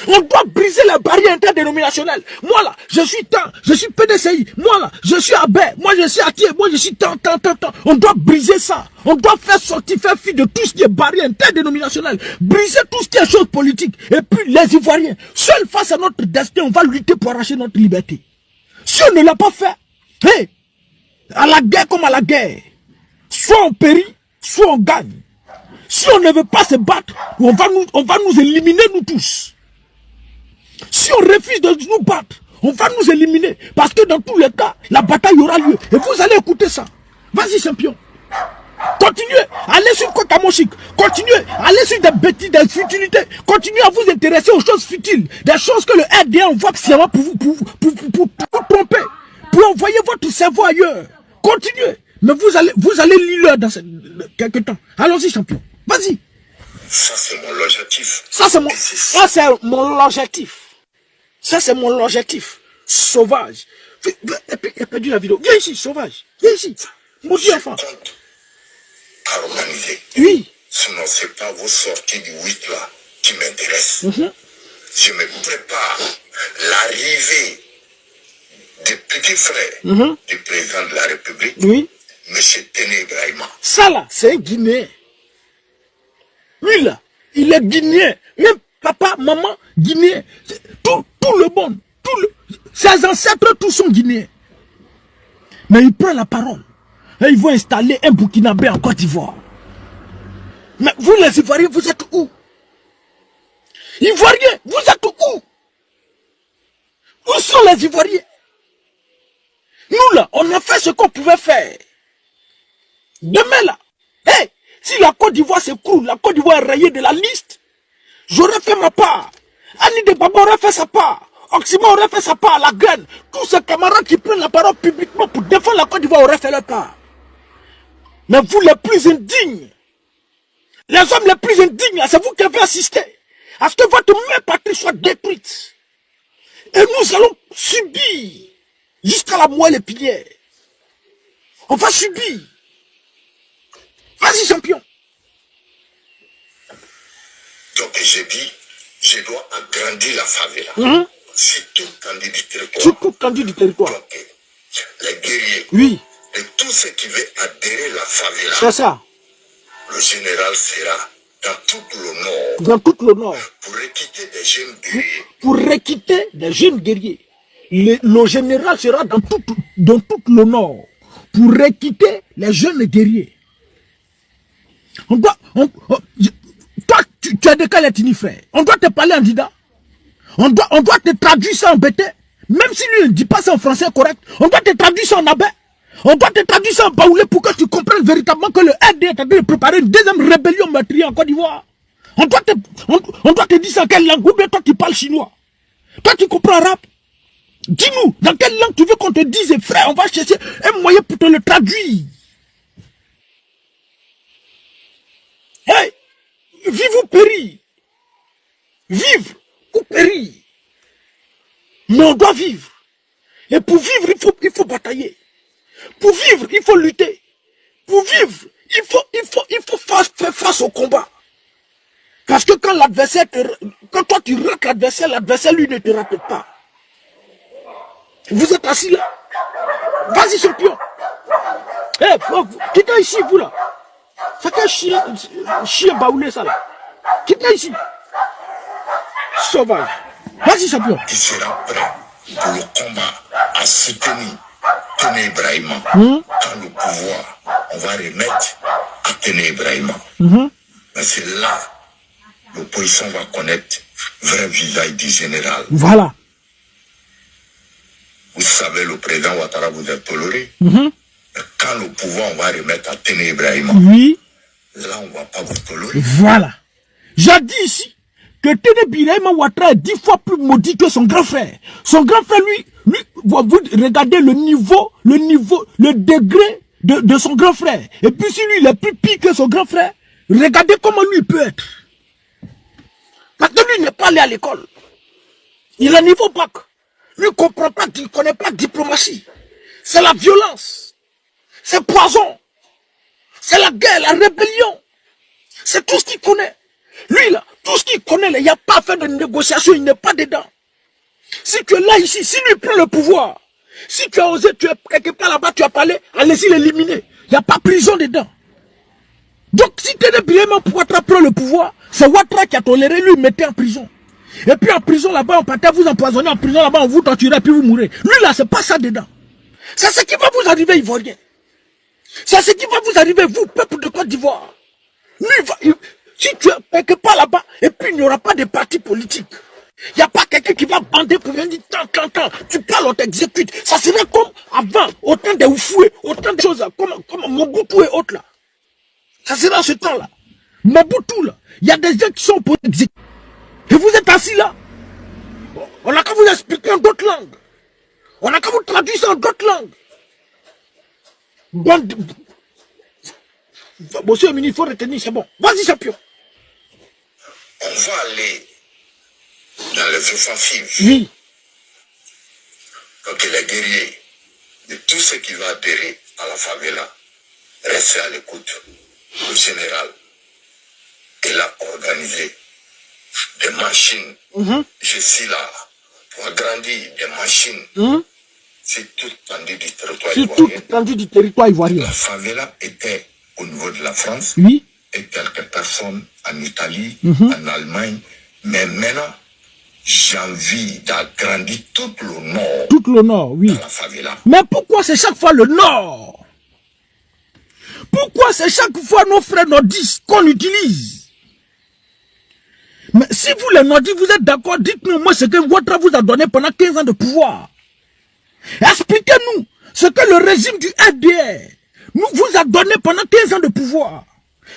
S1: On doit briser la barrière interdénominationnelle. Moi là, je suis tant, je suis PDCI. Moi là, je suis Abé. Moi je suis Atier. Moi je suis tant. On doit briser ça. On doit faire sortir, faire fi de tout ce qui est barrière interdénominationnelle. Briser tout ce qui est chose politique. Et puis les Ivoiriens, seuls face à notre destin, on va lutter pour arracher notre liberté. Si on ne l'a pas fait, À la guerre comme à la guerre. Soit on périt, soit on gagne. Si on ne veut pas se battre, on va nous éliminer nous tous. Si on refuse de nous battre, on va nous éliminer. Parce que dans tous les cas, la bataille aura lieu. Et vous allez écouter ça. Vas-y, champion. Continuez, allez sur Kotamoshik. Continuez, allez sur des bêtises, des futilités. Continuez à vous intéresser aux choses futiles. Des choses que le RDA envoie sciemment pour vous tromper. Pour envoyer votre cerveau ailleurs. Continuez. Mais vous allez lire dans quelques temps. Allons-y, champion. Vas-y.
S3: Ça, c'est mon objectif.
S1: Ça, c'est mon objectif. Ça, c'est mon objectif. Sauvage. Il a perdu la vidéo. Viens ici, sauvage. Viens ici. Maudit enfant.
S3: À organiser.
S1: Oui.
S3: Sinon, c'est pas vos sorties du 8 là qui m'intéressent. Je me prépare l'arrivée des petits frères du président de la République,
S1: oui.
S3: M. Téné Ibrahima.
S1: Ça là, c'est un Guinéen. Lui là, il est Guinéen. Même papa, maman, Guinéen. Tout le monde, ses ancêtres, tous sont Guinéens. Mais il prend la parole. Et ils vont installer un Burkinabé en Côte d'Ivoire. Mais vous les Ivoiriens, vous êtes où? Ivoiriens, vous êtes où? Où sont les Ivoiriens? Nous là, on a fait ce qu'on pouvait faire. Demain là, hey, si la Côte d'Ivoire s'écroule, la Côte d'Ivoire est rayée de la liste, j'aurais fait ma part. Annie de Baba aurait fait sa part. Oxyma aurait fait sa part, la graine. Tous ces camarades qui prennent la parole publiquement pour défendre la Côte d'Ivoire auraient fait leur part. Mais vous les plus indignes, les hommes les plus indignes, c'est vous qui avez assisté à ce que votre mère patrie soit détruite. Et nous allons subir jusqu'à la moelle épinière. On va subir. Vas-y, champion.
S3: Donc j'ai dit, je dois agrandir la favela. Sur tout l'étendue du territoire.
S1: Sur toute l'étendue du territoire.
S3: Donc, les guerriers.
S1: Oui.
S3: Et tous ceux qui veulent adhérer à la favela.
S1: C'est ça.
S3: Le général sera dans tout le nord.
S1: Dans tout le nord.
S3: Pour requitter des jeunes guerriers.
S1: Pour requitter des jeunes guerriers. Le général sera dans tout le nord. Pour requitter les jeunes guerriers. Toi, tu es de quel ethnie, frère? On doit te parler en dida. On doit te traduire ça en bété. Même si lui ne dit pas ça en français correct, on doit te traduire ça en abé. On doit te traduire ça en baoulé pour que tu comprennes véritablement que le RD est en train de préparer une deuxième rébellion meurtrière en Côte d'Ivoire. On doit te dire ça en quelle langue? Ou bien toi tu parles chinois? Toi tu comprends arabe? Dis-nous, dans quelle langue tu veux qu'on te dise, frère, on va chercher un moyen pour te le traduire. Hey, vive ou périr. Vivre ou périr. Mais on doit vivre. Et pour vivre, il faut batailler. Pour vivre, il faut lutter. Pour vivre, il faut faire face au combat. Parce que quand toi tu rates l'adversaire lui ne te rate pas. Vous êtes assis là. Vas-y, champion. Eh, quittez ici, vous là. C'est un chien baoulé ça là. Quittez ici. Sauvage. Vas-y, champion.
S3: Qui sera prêt pour le combat à soutenir Téné Ibrahima. Quand le pouvoir, on va remettre à Téné Ibrahima. Mais c'est là l'opposition va connaître le vrai visage du général.
S1: Voilà.
S3: Vous savez, le président Ouattara vous a toléré. Quand le pouvoir, on va remettre à Téné Ibrahima. Oui. Là, on ne va pas vous tolérer.
S1: Voilà. J'ai dit ici que Téné Ibrahima Ouattara est 10 fois plus maudit que son grand frère. Son grand frère, lui, vous regardez le niveau, le degré de son grand frère. Et puis si lui, il est plus pire que son grand frère, regardez comment lui peut être. Parce que lui n'est pas allé à l'école. Il est niveau bac. Lui ne comprend pas, il ne connaît pas de diplomatie. C'est la violence. C'est poison. C'est la guerre, la rébellion. C'est tout ce qu'il connaît. Lui là, tout ce qu'il connaît, il n'y a pas fait de négociation, il n'est pas dedans. Si tu es là ici, si lui prend le pouvoir, si tu as osé, tu es quelque part là-bas, tu as parlé, allez-y l'éliminer. Il n'y a pas prison dedans. Donc si tu es bien pour Ouattara prendre le pouvoir, c'est Ouattara qui a toléré, lui, mettez en prison. Et puis en prison là-bas, on partait vous empoisonner, en prison là-bas, on vous torturait, puis vous mourrez. Lui là, c'est pas ça dedans. C'est ce qui va vous arriver, Ivoiriens. C'est ce qui va vous arriver, vous, peuple de Côte d'Ivoire. Si tu es quelque part là-bas, et puis il n'y aura pas de parti politique. Il n'y a pas quelqu'un qui va bander pour venir dire tant. Tu parles, on t'exécute. Ça serait comme avant, autant de Oufoué, autant de choses comme Mobutu et autres là. Ça sera ce temps-là. Mobutu là. Il y a des gens qui sont pour exécuter. Et vous êtes assis là. On n'a qu'à vous expliquer en d'autres langues. On n'a qu'à vous traduire ça en d'autres langues. Monsieur le ministre, il faut retenir, c'est bon. Vas-y, champion.
S3: On va aller dans les offensives.
S1: Oui.
S3: Donc les guerriers de tout ce qui va adhérer à la favela, restez à l'écoute. Le général, il a organisé des machines. Je suis là pour agrandir des machines. C'est toute l'étendue du territoire ivoirien.
S1: Toute l'étendue du territoire ivoirien.
S3: La favela était au niveau de la France.
S1: Oui.
S3: Et quelques personnes en Italie, en Allemagne. Mais maintenant, j'ai envie d'agrandir tout le nord.
S1: Tout le nord, oui.
S3: Dans la favela.
S1: Mais pourquoi c'est chaque fois le nord? Pourquoi c'est chaque fois nos frères nordistes qu'on utilise? Mais si vous les nordistes, vous êtes d'accord, dites-nous moi ce que Ouattara vous a donné pendant 15 ans de pouvoir. Expliquez-nous ce que le régime du RDR vous a donné pendant 15 ans de pouvoir.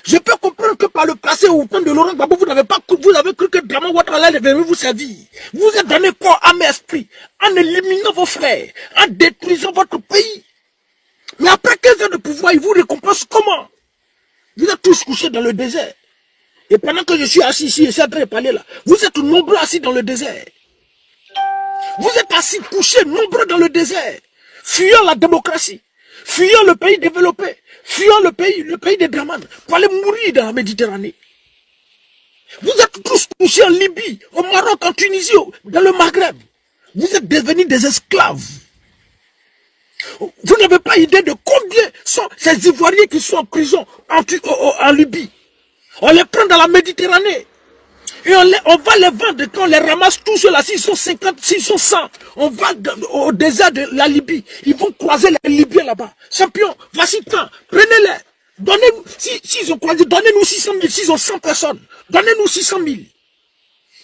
S1: Je peux comprendre que par le passé, au temps de Laurent Gbagbo, vous avez cru que Draman Ouattara allait venir vous servir. Vous êtes donné corps, âme et esprit, en éliminant vos frères, en détruisant votre pays. Mais après 15 ans de pouvoir, il vous récompense comment? Vous êtes tous couchés dans le désert. Et pendant que je suis assis ici et c'est en train de parler là, vous êtes nombreux assis dans le désert. Vous êtes assis, couchés, nombreux dans le désert, fuyant la démocratie, fuyant le pays développé, fuyant le pays des Draman, pour aller mourir dans la Méditerranée. Vous êtes tous couchés en Libye, au Maroc, en Tunisie, dans le Maghreb. Vous êtes devenus des esclaves. Vous n'avez pas idée de combien sont ces Ivoiriens qui sont en prison en Libye. On les prend dans la Méditerranée. Et on va les vendre quand on les ramasse tous ceux-là, s'ils sont 50, s'ils sont 100. On va au désert de la Libye. Ils vont croiser les Libyens là-bas. Champion, voici tant, prenez-les. Donnez-nous, s'ils ont croisé, donnez-nous 600 000, s'ils ont 100 personnes. Donnez-nous 600 000.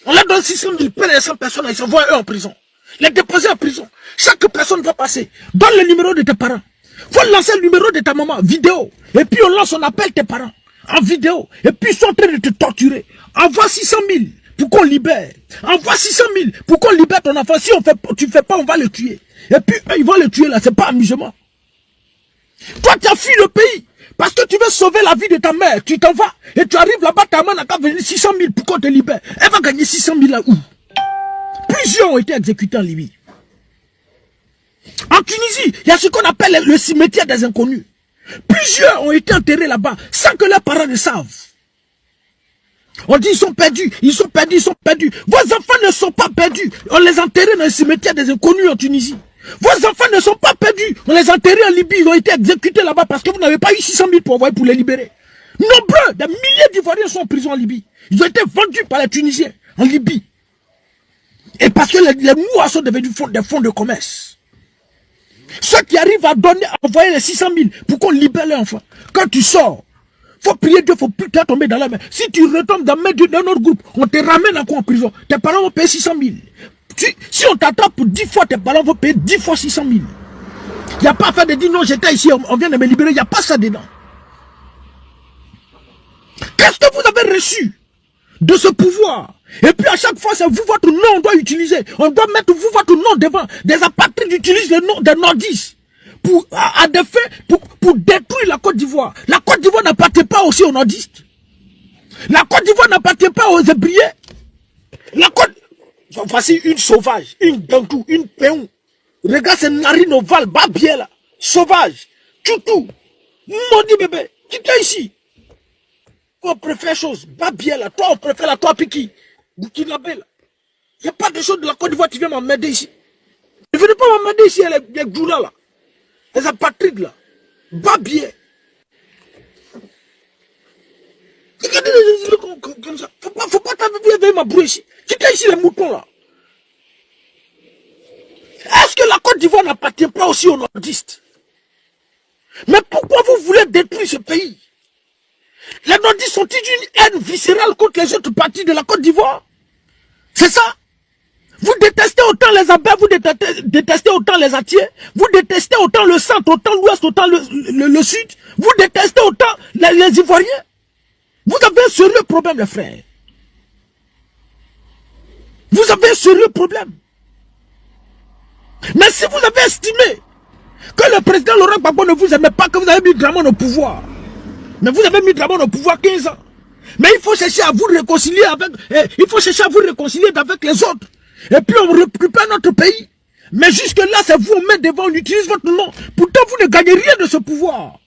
S1: On leur donne 600 000, prenez les 100 personnes, ils s'envoient eux en prison. Les déposer en prison. Chaque personne va passer. Donne le numéro de tes parents. Faut lancer le numéro de ta maman, vidéo. Et puis on lance, on appelle tes parents. En vidéo. Et puis ils sont en train de te torturer. Envoie 600 000 pour qu'on libère. Envoie 600 000 pour qu'on libère ton enfant. Si tu fais pas, on va le tuer. Et puis eux, ils vont le tuer là, c'est pas amusement. Toi, tu as fui le pays. Parce que tu veux sauver la vie de ta mère. Tu t'en vas. Et tu arrives là-bas, ta mère n'a qu'à venir 600 000 pour qu'on te libère. Elle va gagner 600 000 là où? Plusieurs ont été exécutés en Libye. En Tunisie, il y a ce qu'on appelle le cimetière des inconnus. Plusieurs ont été enterrés là-bas sans que leurs parents ne savent. On dit ils sont perdus, ils sont perdus, ils sont perdus. Vos enfants ne sont pas perdus. On les a enterrés dans le cimetière des inconnus en Tunisie. Vos enfants ne sont pas perdus. On les a enterrés en Libye. Ils ont été exécutés là-bas parce que vous n'avez pas eu 600 000 pour envoyer pour les libérer. Nombreux, des milliers d'Ivoiriens sont en prison en Libye. Ils ont été vendus par les Tunisiens en Libye. Et parce que les Mouas sont devenus des fonds de commerce. Ceux qui arrivent à donner, à envoyer les 600 000 pour qu'on libère les enfants. Quand tu sors, faut prier Dieu, faut plus te tomber dans la main. Si tu retombes dans notre groupe, on te ramène encore en prison. Tes parents vont payer 600 000. Si on t'attrape pour 10 fois, tes parents vont payer 10 fois 600 000. Il n'y a pas à faire de dire non, j'étais ici, on vient de me libérer. Il n'y a pas ça dedans. Qu'est-ce que vous avez reçu de ce pouvoir? Et puis à chaque fois, c'est vous, votre nom, on doit utiliser. On doit mettre vous, votre nom devant. Des apatrides utilisent le nom des nordistes à des faits pour détruire la Côte d'Ivoire. La Côte d'Ivoire n'appartient pas aussi aux nordistes. La Côte d'Ivoire n'appartient pas aux Hébriers. La Côte... Voici une sauvage, une dantou, une péon. Regarde ces narines ovales, babier là. Sauvage. Toutou. Maudit bébé. Quitte ici. On préfère chose. Babier là. Toi, on préfère la toi Piki. Burkinabé là. Il n'y a pas de choses de la Côte d'Ivoire, tu viens m'emmerder ici. Ne venez pas m'emmerder ici, les Goula là. Les apatrides là. Babier. Regardez les yeux comme ça. Faut pas t'avoir ma brouille ici. Quitte ici les moutons là. Parce que la Côte d'Ivoire n'appartient pas aussi aux nordistes. Mais pourquoi vous voulez détruire ce pays? Les nordistes sont-ils d'une haine viscérale contre les autres parties de la Côte d'Ivoire? C'est ça? Vous détestez autant les Abers, vous détestez autant les Atiers, vous détestez autant le centre, autant l'ouest, autant le sud, vous détestez autant les Ivoiriens. Vous avez un sérieux problème, les frères. Vous avez un sérieux problème. Mais si vous avez estimé que le président Laurent Gbagbo ne vous aimait pas, que vous avez mis Dramane au pouvoir, mais vous avez mis Dramane au pouvoir 15 ans, mais il faut chercher à vous réconcilier avec, avec les autres. Et puis on récupère notre pays. Mais jusque-là, c'est vous, on met devant, on utilise votre nom. Pourtant, vous ne gagnez rien de ce pouvoir.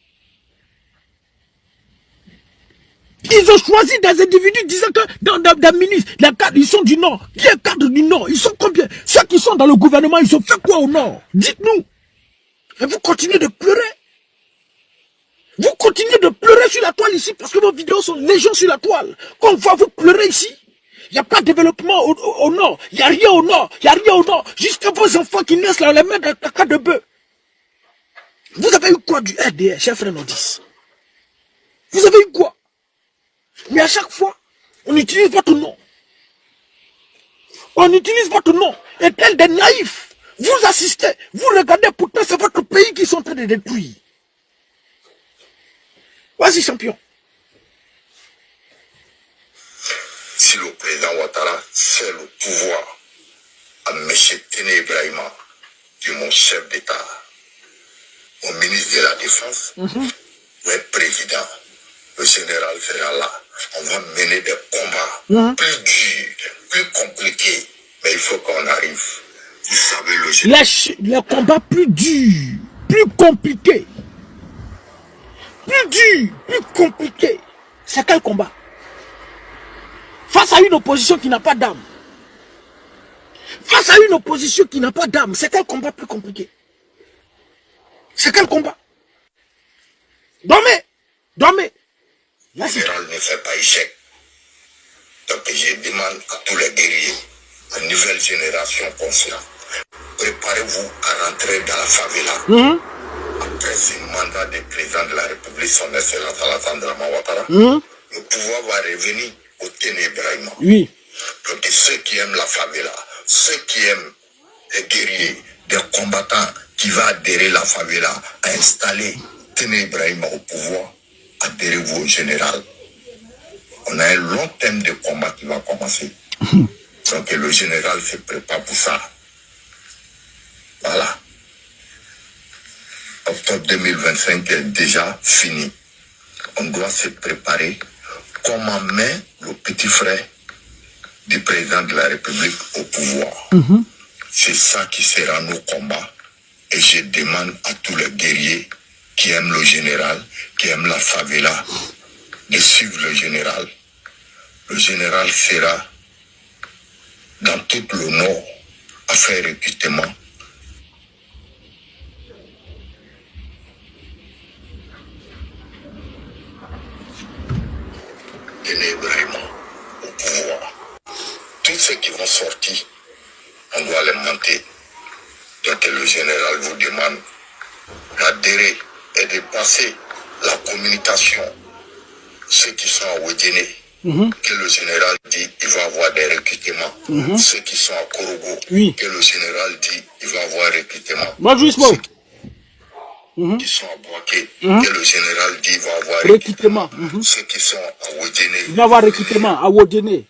S1: Ils ont choisi des individus disant que dans des ministres, les cadres, ils sont du Nord. Qui est cadre du Nord? Ils sont combien? Ceux qui sont dans le gouvernement, ils ont fait quoi au Nord? Dites-nous. Et vous continuez de pleurer. Vous continuez de pleurer sur la toile ici parce que vos vidéos sont légion sur la toile. Quand on voit vous pleurer ici, il n'y a pas de développement au Nord. Il n'y a rien au Nord. Il n'y a rien au Nord. Jusqu'à vos enfants qui naissent là, on les met dans la carte de bœuf. Vous avez eu quoi du RDR, chef frère Nordis? Vous avez eu quoi? Mais à chaque fois, on utilise votre nom. On utilise votre nom. Et tel des naïfs, vous assistez, vous regardez, pourtant c'est votre pays qui sont en train de détruire. Vas-y, champion.
S3: Si le président Ouattara cède le pouvoir à M. Téné Ibrahima, qui est mon chef d'État, au ministre de la Défense, le président, le général sera là. On va mener des combats plus durs, plus compliqués, mais il faut qu'on arrive. Vous savez, le général...
S1: Les combats plus durs, plus compliqués. Plus dur, plus compliqué. C'est quel combat? Face à une opposition qui n'a pas d'âme. Face à une opposition qui n'a pas d'âme, c'est quel combat plus compliqué? C'est quel combat? Dormez. Dormez.
S3: Le général ne fait pas échec. Donc je demande à tous les guerriers, à la nouvelle génération consciente, préparez-vous à rentrer dans la favela. Après ce mandat de président de la République, son excellence Alassane Dramane Ouattara, le pouvoir va revenir au Téné Ibrahima.
S1: Oui.
S3: Donc ceux qui aiment la favela, ceux qui aiment les guerriers, des combattants qui vont adhérer la favela, à installer Téné Ibrahima au pouvoir, adhérez-vous au général. On a un long thème de combat qui va commencer. Donc le général se prépare pour ça. Voilà. Octobre 2025 est déjà fini. On doit se préparer comment met le petit frère du président de la République au pouvoir. C'est ça qui sera nos combats. Et je demande à tous les guerriers qui aiment le général, qui aiment la favela, de suivre le général. Le général sera dans tout le nord à faire recrutement. Téné Ibrahima au pouvoir. Tous ceux qui vont sortir, on doit les monter. Donc le général vous demande d'adhérer et de passer la communication. Ceux qui sont à Ouédiné, que le général dit il va avoir des recrutements. Ceux qui sont à Korogo, que le général dit il va avoir recrutement. Ceux qui sont à Boaké, que le général dit il va avoir recrutement. Ceux qui sont à Ouédiné,
S1: il va avoir recrutement à Ouédiné.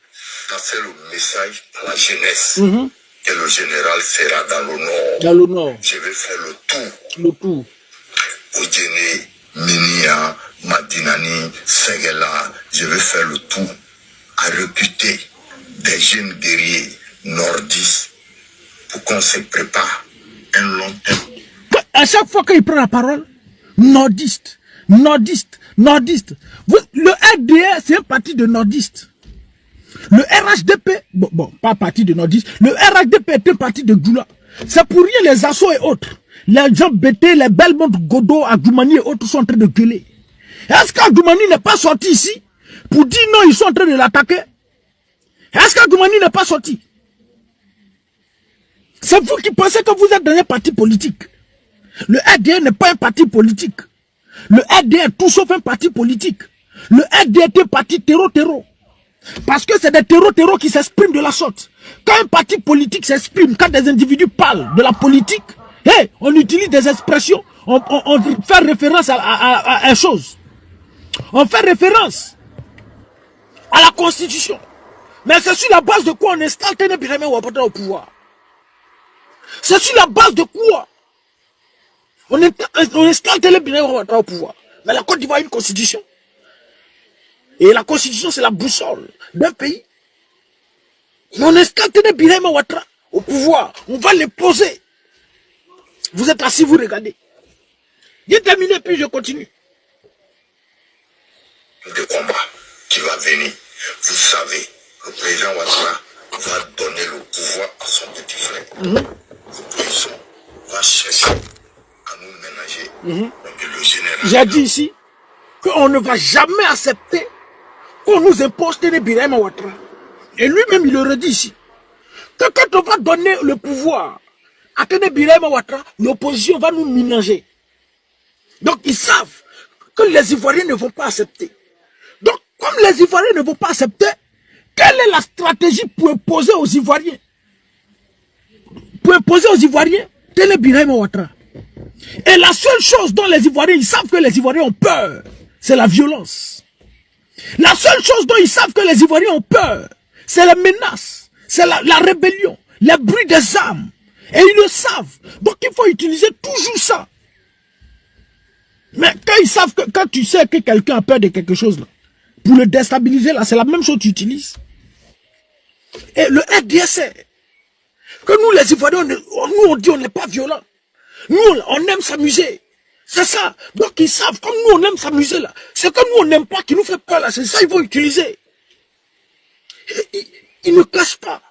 S3: Passer le message à la jeunesse. Que le général sera dans le nord.
S1: Dans le nord.
S3: Je vais faire le tour.
S1: Le tour.
S3: Ouédiné, Minia, Madinani, Seguela, je vais faire le tour à recruter des jeunes guerriers nordistes pour qu'on se prépare un long terme.
S1: À chaque fois qu'il prend la parole, nordiste, nordiste, nordiste. Le RDR, c'est un parti de nordistes. Le RHDP, bon, pas parti de nordistes, le RHDP est un parti de Goula. C'est pour rien les assauts et autres. Les gens bêtés, les Belmonte, Godot, Agoumani et autres sont en train de gueuler. Est-ce qu'Agoumani n'est pas sorti ici pour dire non, ils sont en train de l'attaquer? Est-ce qu'Agoumani n'est pas sorti? C'est vous qui pensez que vous êtes dans un parti politique. Le RDR n'est pas un parti politique. Le RDR est tout sauf un parti politique. Le RDR est un parti terreau. Parce que c'est des terreaux qui s'expriment de la sorte. Quand un parti politique s'exprime, quand des individus parlent de la politique, hey, on utilise des expressions, on fait référence à une chose. On fait référence à la Constitution. Mais c'est sur la base de quoi on installe Téné Birahima Ouattara au pouvoir. C'est sur la base de quoi on installe Téné Birahima Ouattara au pouvoir. Mais la Côte d'Ivoire a une constitution. Et la constitution, c'est la boussole d'un pays. Mais on installe Téné Birahima Ouattara au pouvoir. On va les poser. Vous êtes assis, vous regardez. J'ai terminé, puis je continue.
S3: De combat qui va venir. Vous savez, le président Ouattara va donner le pouvoir à son petit frère. L'opposition va chercher à nous ménager. Donc le général...
S1: J'ai dit ici qu'on ne va jamais accepter qu'on nous impose Téné Birahima Ouattara. Et lui-même, il le redit ici. Que quand on va donner le pouvoir à Téné Birahima Ouattara, l'opposition va nous ménager. Donc ils savent que les Ivoiriens ne vont pas accepter. Donc, comme les Ivoiriens ne vont pas accepter, quelle est la stratégie pour imposer aux Ivoiriens? Pour imposer aux Ivoiriens Téné Birahima Ouattara. Et la seule chose dont les Ivoiriens, ils savent que les Ivoiriens ont peur, c'est la violence. La seule chose dont ils savent que les Ivoiriens ont peur, c'est la menace, c'est la rébellion, les bruits des armes. Et ils le savent. Donc il faut utiliser toujours ça. Mais quand ils savent que, quand tu sais que quelqu'un a peur de quelque chose, là, pour le déstabiliser, là, c'est la même chose que tu utilises. Et le RDR sait que nous, les Ivoiriens, nous, on dit on n'est pas violent. Nous, on aime s'amuser. C'est ça. Donc, ils savent, comme nous, on aime s'amuser, là. C'est que nous, on n'aime pas, qui nous fait peur, là. C'est ça qu'ils vont utiliser. Ils ne cachent pas.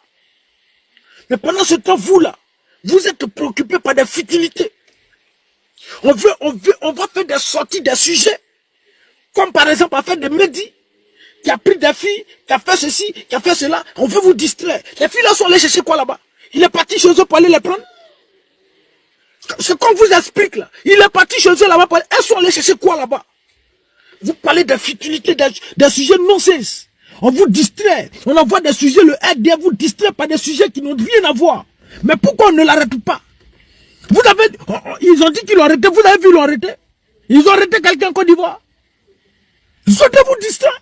S1: Mais pendant ce temps, vous, là, vous êtes préoccupés par des futilités. On va faire des sorties, des sujets. Comme par exemple, à faire des médis. Qui a pris des filles, qui a fait ceci, qui a fait cela. On veut vous distraire. Les filles là sont allées chercher quoi là-bas? Il est parti chez eux pour aller les prendre. C'est comme vous explique là. Il est parti chez eux là-bas pour aller. Elles sont allées chercher quoi là-bas? Vous parlez de futilités, des sujets non-cesse. On vous distrait. On envoie des sujets, le RDR vous distrait par des sujets qui n'ont rien à voir. Mais pourquoi on ne l'arrête pas? Vous avez, ils ont dit qu'ils l'ont arrêté. Vous avez vu, ils l'ont arrêté. Ils ont arrêté quelqu'un en Côte d'Ivoire. Ils ont de vous distraire.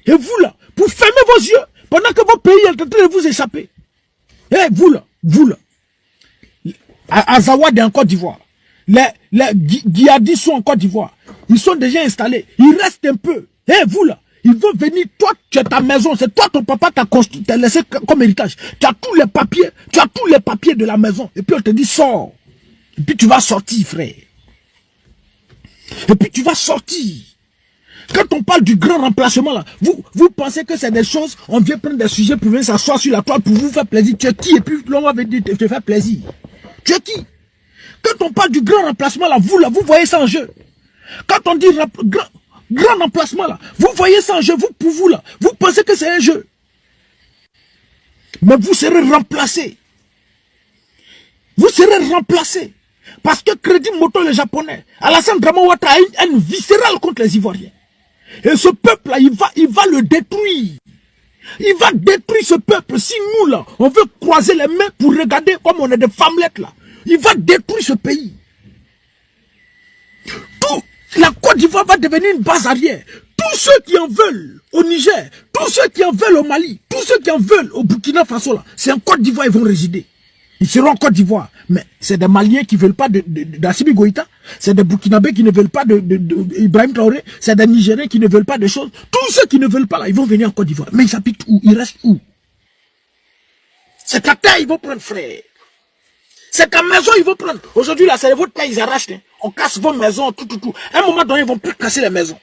S1: Et vous là, pour fermer vos yeux, pendant que vos pays est en train de vous échapper. Et vous là, à Zawad en Côte d'Ivoire, les djihadistes sont en Côte d'Ivoire. Ils sont déjà installés. Ils restent un peu. Et vous là, ils vont venir. Toi, tu as ta maison. C'est toi, ton papa t'a laissé comme héritage. Tu as tous les papiers. Tu as tous les papiers de la maison. Et puis on te dit, sors. Et puis tu vas sortir, frère. Et puis tu vas sortir. Quand on parle du grand remplacement là, vous pensez que c'est des choses, on vient prendre des sujets pour venir s'asseoir sur la toile pour vous faire plaisir. Tu es qui? Et puis l'on va venir te faire plaisir. Tu es qui? Quand on parle du grand remplacement là, vous voyez ça en jeu. Quand on dit grand remplacement là, vous voyez ça en jeu, pour vous là, vous pensez que c'est un jeu. Mais vous serez remplacé. Vous serez remplacé. Parce que Crédit Moto, le japonais, Alassane Dramane Ouattara a une viscérale contre les Ivoiriens. Et ce peuple-là, il va le détruire. Il va détruire ce peuple. Si nous, là, on veut croiser les mains pour regarder comme on est des femmelettes, là, il va détruire ce pays. La Côte d'Ivoire va devenir une base arrière. Tous ceux qui en veulent au Niger, tous ceux qui en veulent au Mali, tous ceux qui en veulent au Burkina Faso, là, c'est en Côte d'Ivoire ils vont résider. Ils seront en Côte d'Ivoire. Mais c'est des Maliens qui ne veulent pas d'Assimi Goïta. C'est des Burkinabés qui ne veulent pas d'Ibrahim Traoré. C'est des Nigériens qui ne veulent pas de choses. Tous ceux qui ne veulent pas là, ils vont venir en Côte d'Ivoire. Mais ils habitent où? Ils restent où? C'est ta terre, ils vont prendre, frère. C'est ta maison, ils vont prendre. Aujourd'hui, là, c'est votre terre, ils arrachent. Hein. On casse vos maisons, tout. À un moment donné, ils vont plus casser les maisons.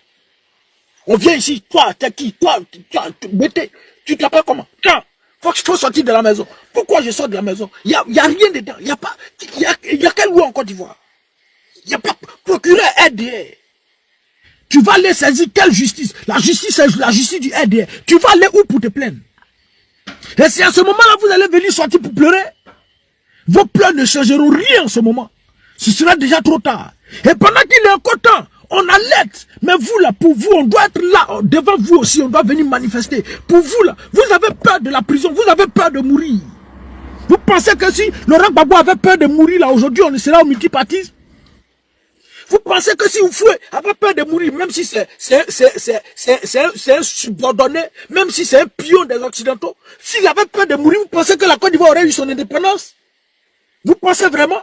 S1: On vient ici, toi, t'es qui? Toi, tu t'appelles comment? Tiens. Faut sortir de la maison. Pourquoi je sors de la maison? Il y a rien dedans. Il y a quelle loi en Côte d'Ivoire? Il n'y a pas procureur RDR. Tu vas aller saisir quelle justice? La justice, c'est la justice du RDR. Tu vas aller où pour te plaindre? Et c'est à ce moment-là vous allez venir sortir pour pleurer. Vos plans ne changeront rien en ce moment. Ce sera déjà trop tard. Et pendant qu'il est encore temps, on alerte. Mais vous là, pour vous, on doit être là, devant vous aussi, on doit venir manifester. Pour vous là, vous avez peur de la prison, vous avez peur de mourir. Vous pensez que si Laurent Gbagbo avait peur de mourir là, aujourd'hui on sera au multipartisme? Vous pensez que si Oufoué avait peur de mourir, même si c'est un subordonné, même si c'est un pion des Occidentaux, s'il avait peur de mourir, vous pensez que la Côte d'Ivoire aurait eu son indépendance? Vous pensez vraiment?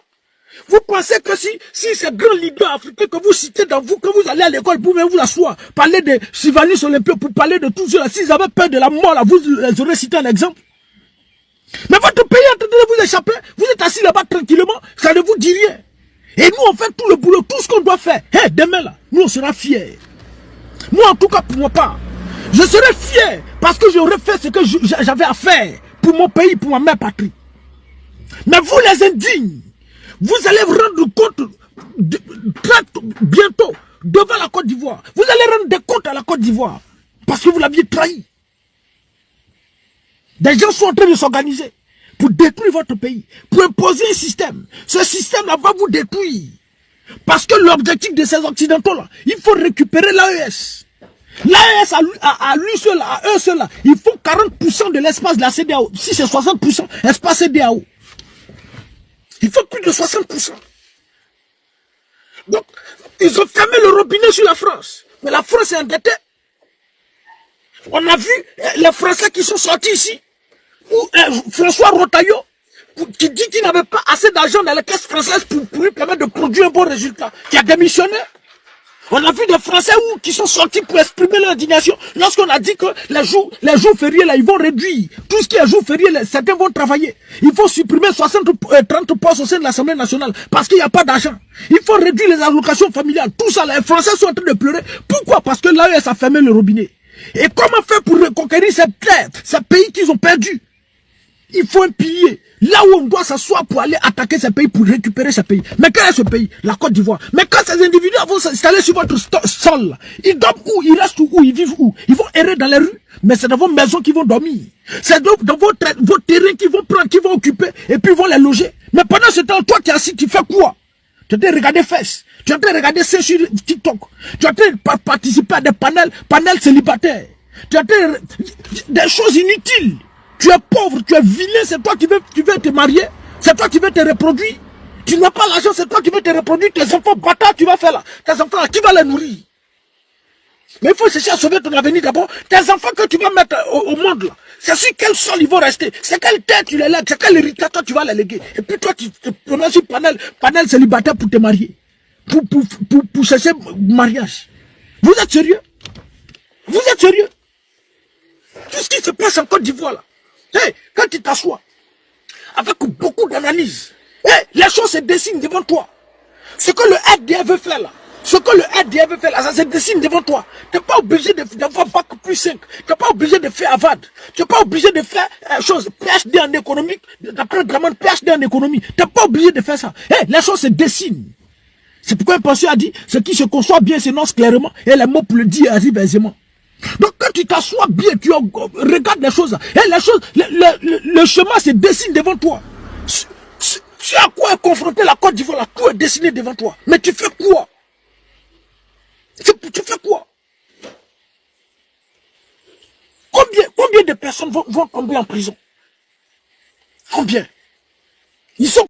S1: Vous pensez que si ces grands leaders africains que vous citez dans vous, que vous allez à l'école pour vous asseoir, parler de Sylvanus Olympio, pour parler de tout cela, s'ils avaient peur de la mort, là, vous les aurez cité un exemple? Mais votre pays est en train de vous échapper, vous êtes assis là-bas tranquillement, ça ne vous dit rien. Et nous, on fait tout le boulot, tout ce qu'on doit faire. Hey, demain là, nous on sera fiers. Moi, en tout cas, pour moi pas. Je serai fier parce que j'aurais fait ce que j'avais à faire pour mon pays, pour ma mère patrie. Mais vous, les indignes, vous allez vous rendre compte très bientôt devant la Côte d'Ivoire. Vous allez rendre des comptes à la Côte d'Ivoire parce que vous l'aviez trahi. Des gens sont en train de s'organiser pour détruire votre pays, pour imposer un système. Ce système-là va vous détruire. Parce que l'objectif de ces Occidentaux-là, il faut récupérer l'AES. L'AES à lui seul, à eux seuls, il faut 40% de l'espace de la CEDEAO. Si c'est 60%, espace CEDEAO. Il faut plus de 60%. Donc, ils ont fermé le robinet sur la France. Mais la France est endettée. On a vu les Français qui sont sortis ici. Ou François Rotaillot, qui dit qu'il n'avait pas assez d'argent dans les caisses françaises pour lui permettre de produire un bon résultat, qui a démissionné. On a vu des Français qui sont sortis pour exprimer leur indignation lorsqu'on a dit que les jours fériés là, ils vont réduire. Tout ce qui est jours fériés, certains vont travailler. Il faut supprimer 30 postes au sein de l'Assemblée nationale parce qu'il n'y a pas d'argent. Il faut réduire les allocations familiales. Tout ça, les Français sont en train de pleurer. Pourquoi? Parce que l'AES a fermé le robinet. Et comment faire pour reconquérir cette terre, ces pays qu'ils ont perdus? Il faut un pilier. Là où on doit s'asseoir pour aller attaquer ces pays, pour récupérer ces pays. Mais quel est ce pays? La Côte d'Ivoire. Mais quand ces individus vont s'installer sur votre sol, ils dorment où? Ils restent où? Ils vivent où? Ils vont errer dans les rues. Mais c'est dans vos maisons qu'ils vont dormir. C'est dans vos terrains qu'ils vont prendre, qu'ils vont occuper, et puis ils vont les loger. Mais pendant ce temps, toi qui es assis, tu fais quoi? Tu es en train de regarder fesses. Tu es en train de regarder ça sur TikTok. Tu es en train de participer à des panels célibataires. Tu es en train de... des choses inutiles. Tu es pauvre, tu es vilain, c'est toi qui veux te marier, c'est toi qui veux te reproduire. Tu n'as pas l'argent, c'est toi qui veux te reproduire. Tes enfants bâtards, tu vas faire là. Tes enfants là, qui va les nourrir? Mais il faut chercher à sauver ton avenir d'abord. Tes enfants que tu vas mettre au monde là, c'est sur quel sol ils vont rester. C'est quelle terre tu les lègues, c'est quel héritage toi tu vas les léguer. Et puis toi tu te promets sur panel célibataire pour te marier. Pour chercher mariage. Vous êtes sérieux? Vous êtes sérieux? Tout ce qui se passe en Côte d'Ivoire là. Hey, quand tu t'assois, avec beaucoup d'analyse, hey, les choses se dessinent devant toi. Ce que le RDA veut faire là, ça se dessine devant toi. Tu n'es pas obligé d'avoir Bac plus 5, tu n'es pas obligé de faire AVAD, tu n'es pas obligé de faire PhD en économie, d'apprendre vraiment PhD en économie. Tu n'es pas obligé de faire ça. Hey, les choses se dessinent. C'est pourquoi un penseur a dit, ce qui se conçoit bien s'énonce clairement, et les mots pour le dire arrivent aisément. Donc quand tu t'assois bien, tu regardes les choses, et les choses, le chemin se dessine devant toi. Tu à quoi est confronté la Côte d'Ivoire, là, tout est dessiné devant toi. Mais tu fais quoi? Tu fais quoi? Combien de personnes vont tomber en prison? Combien? Ils sont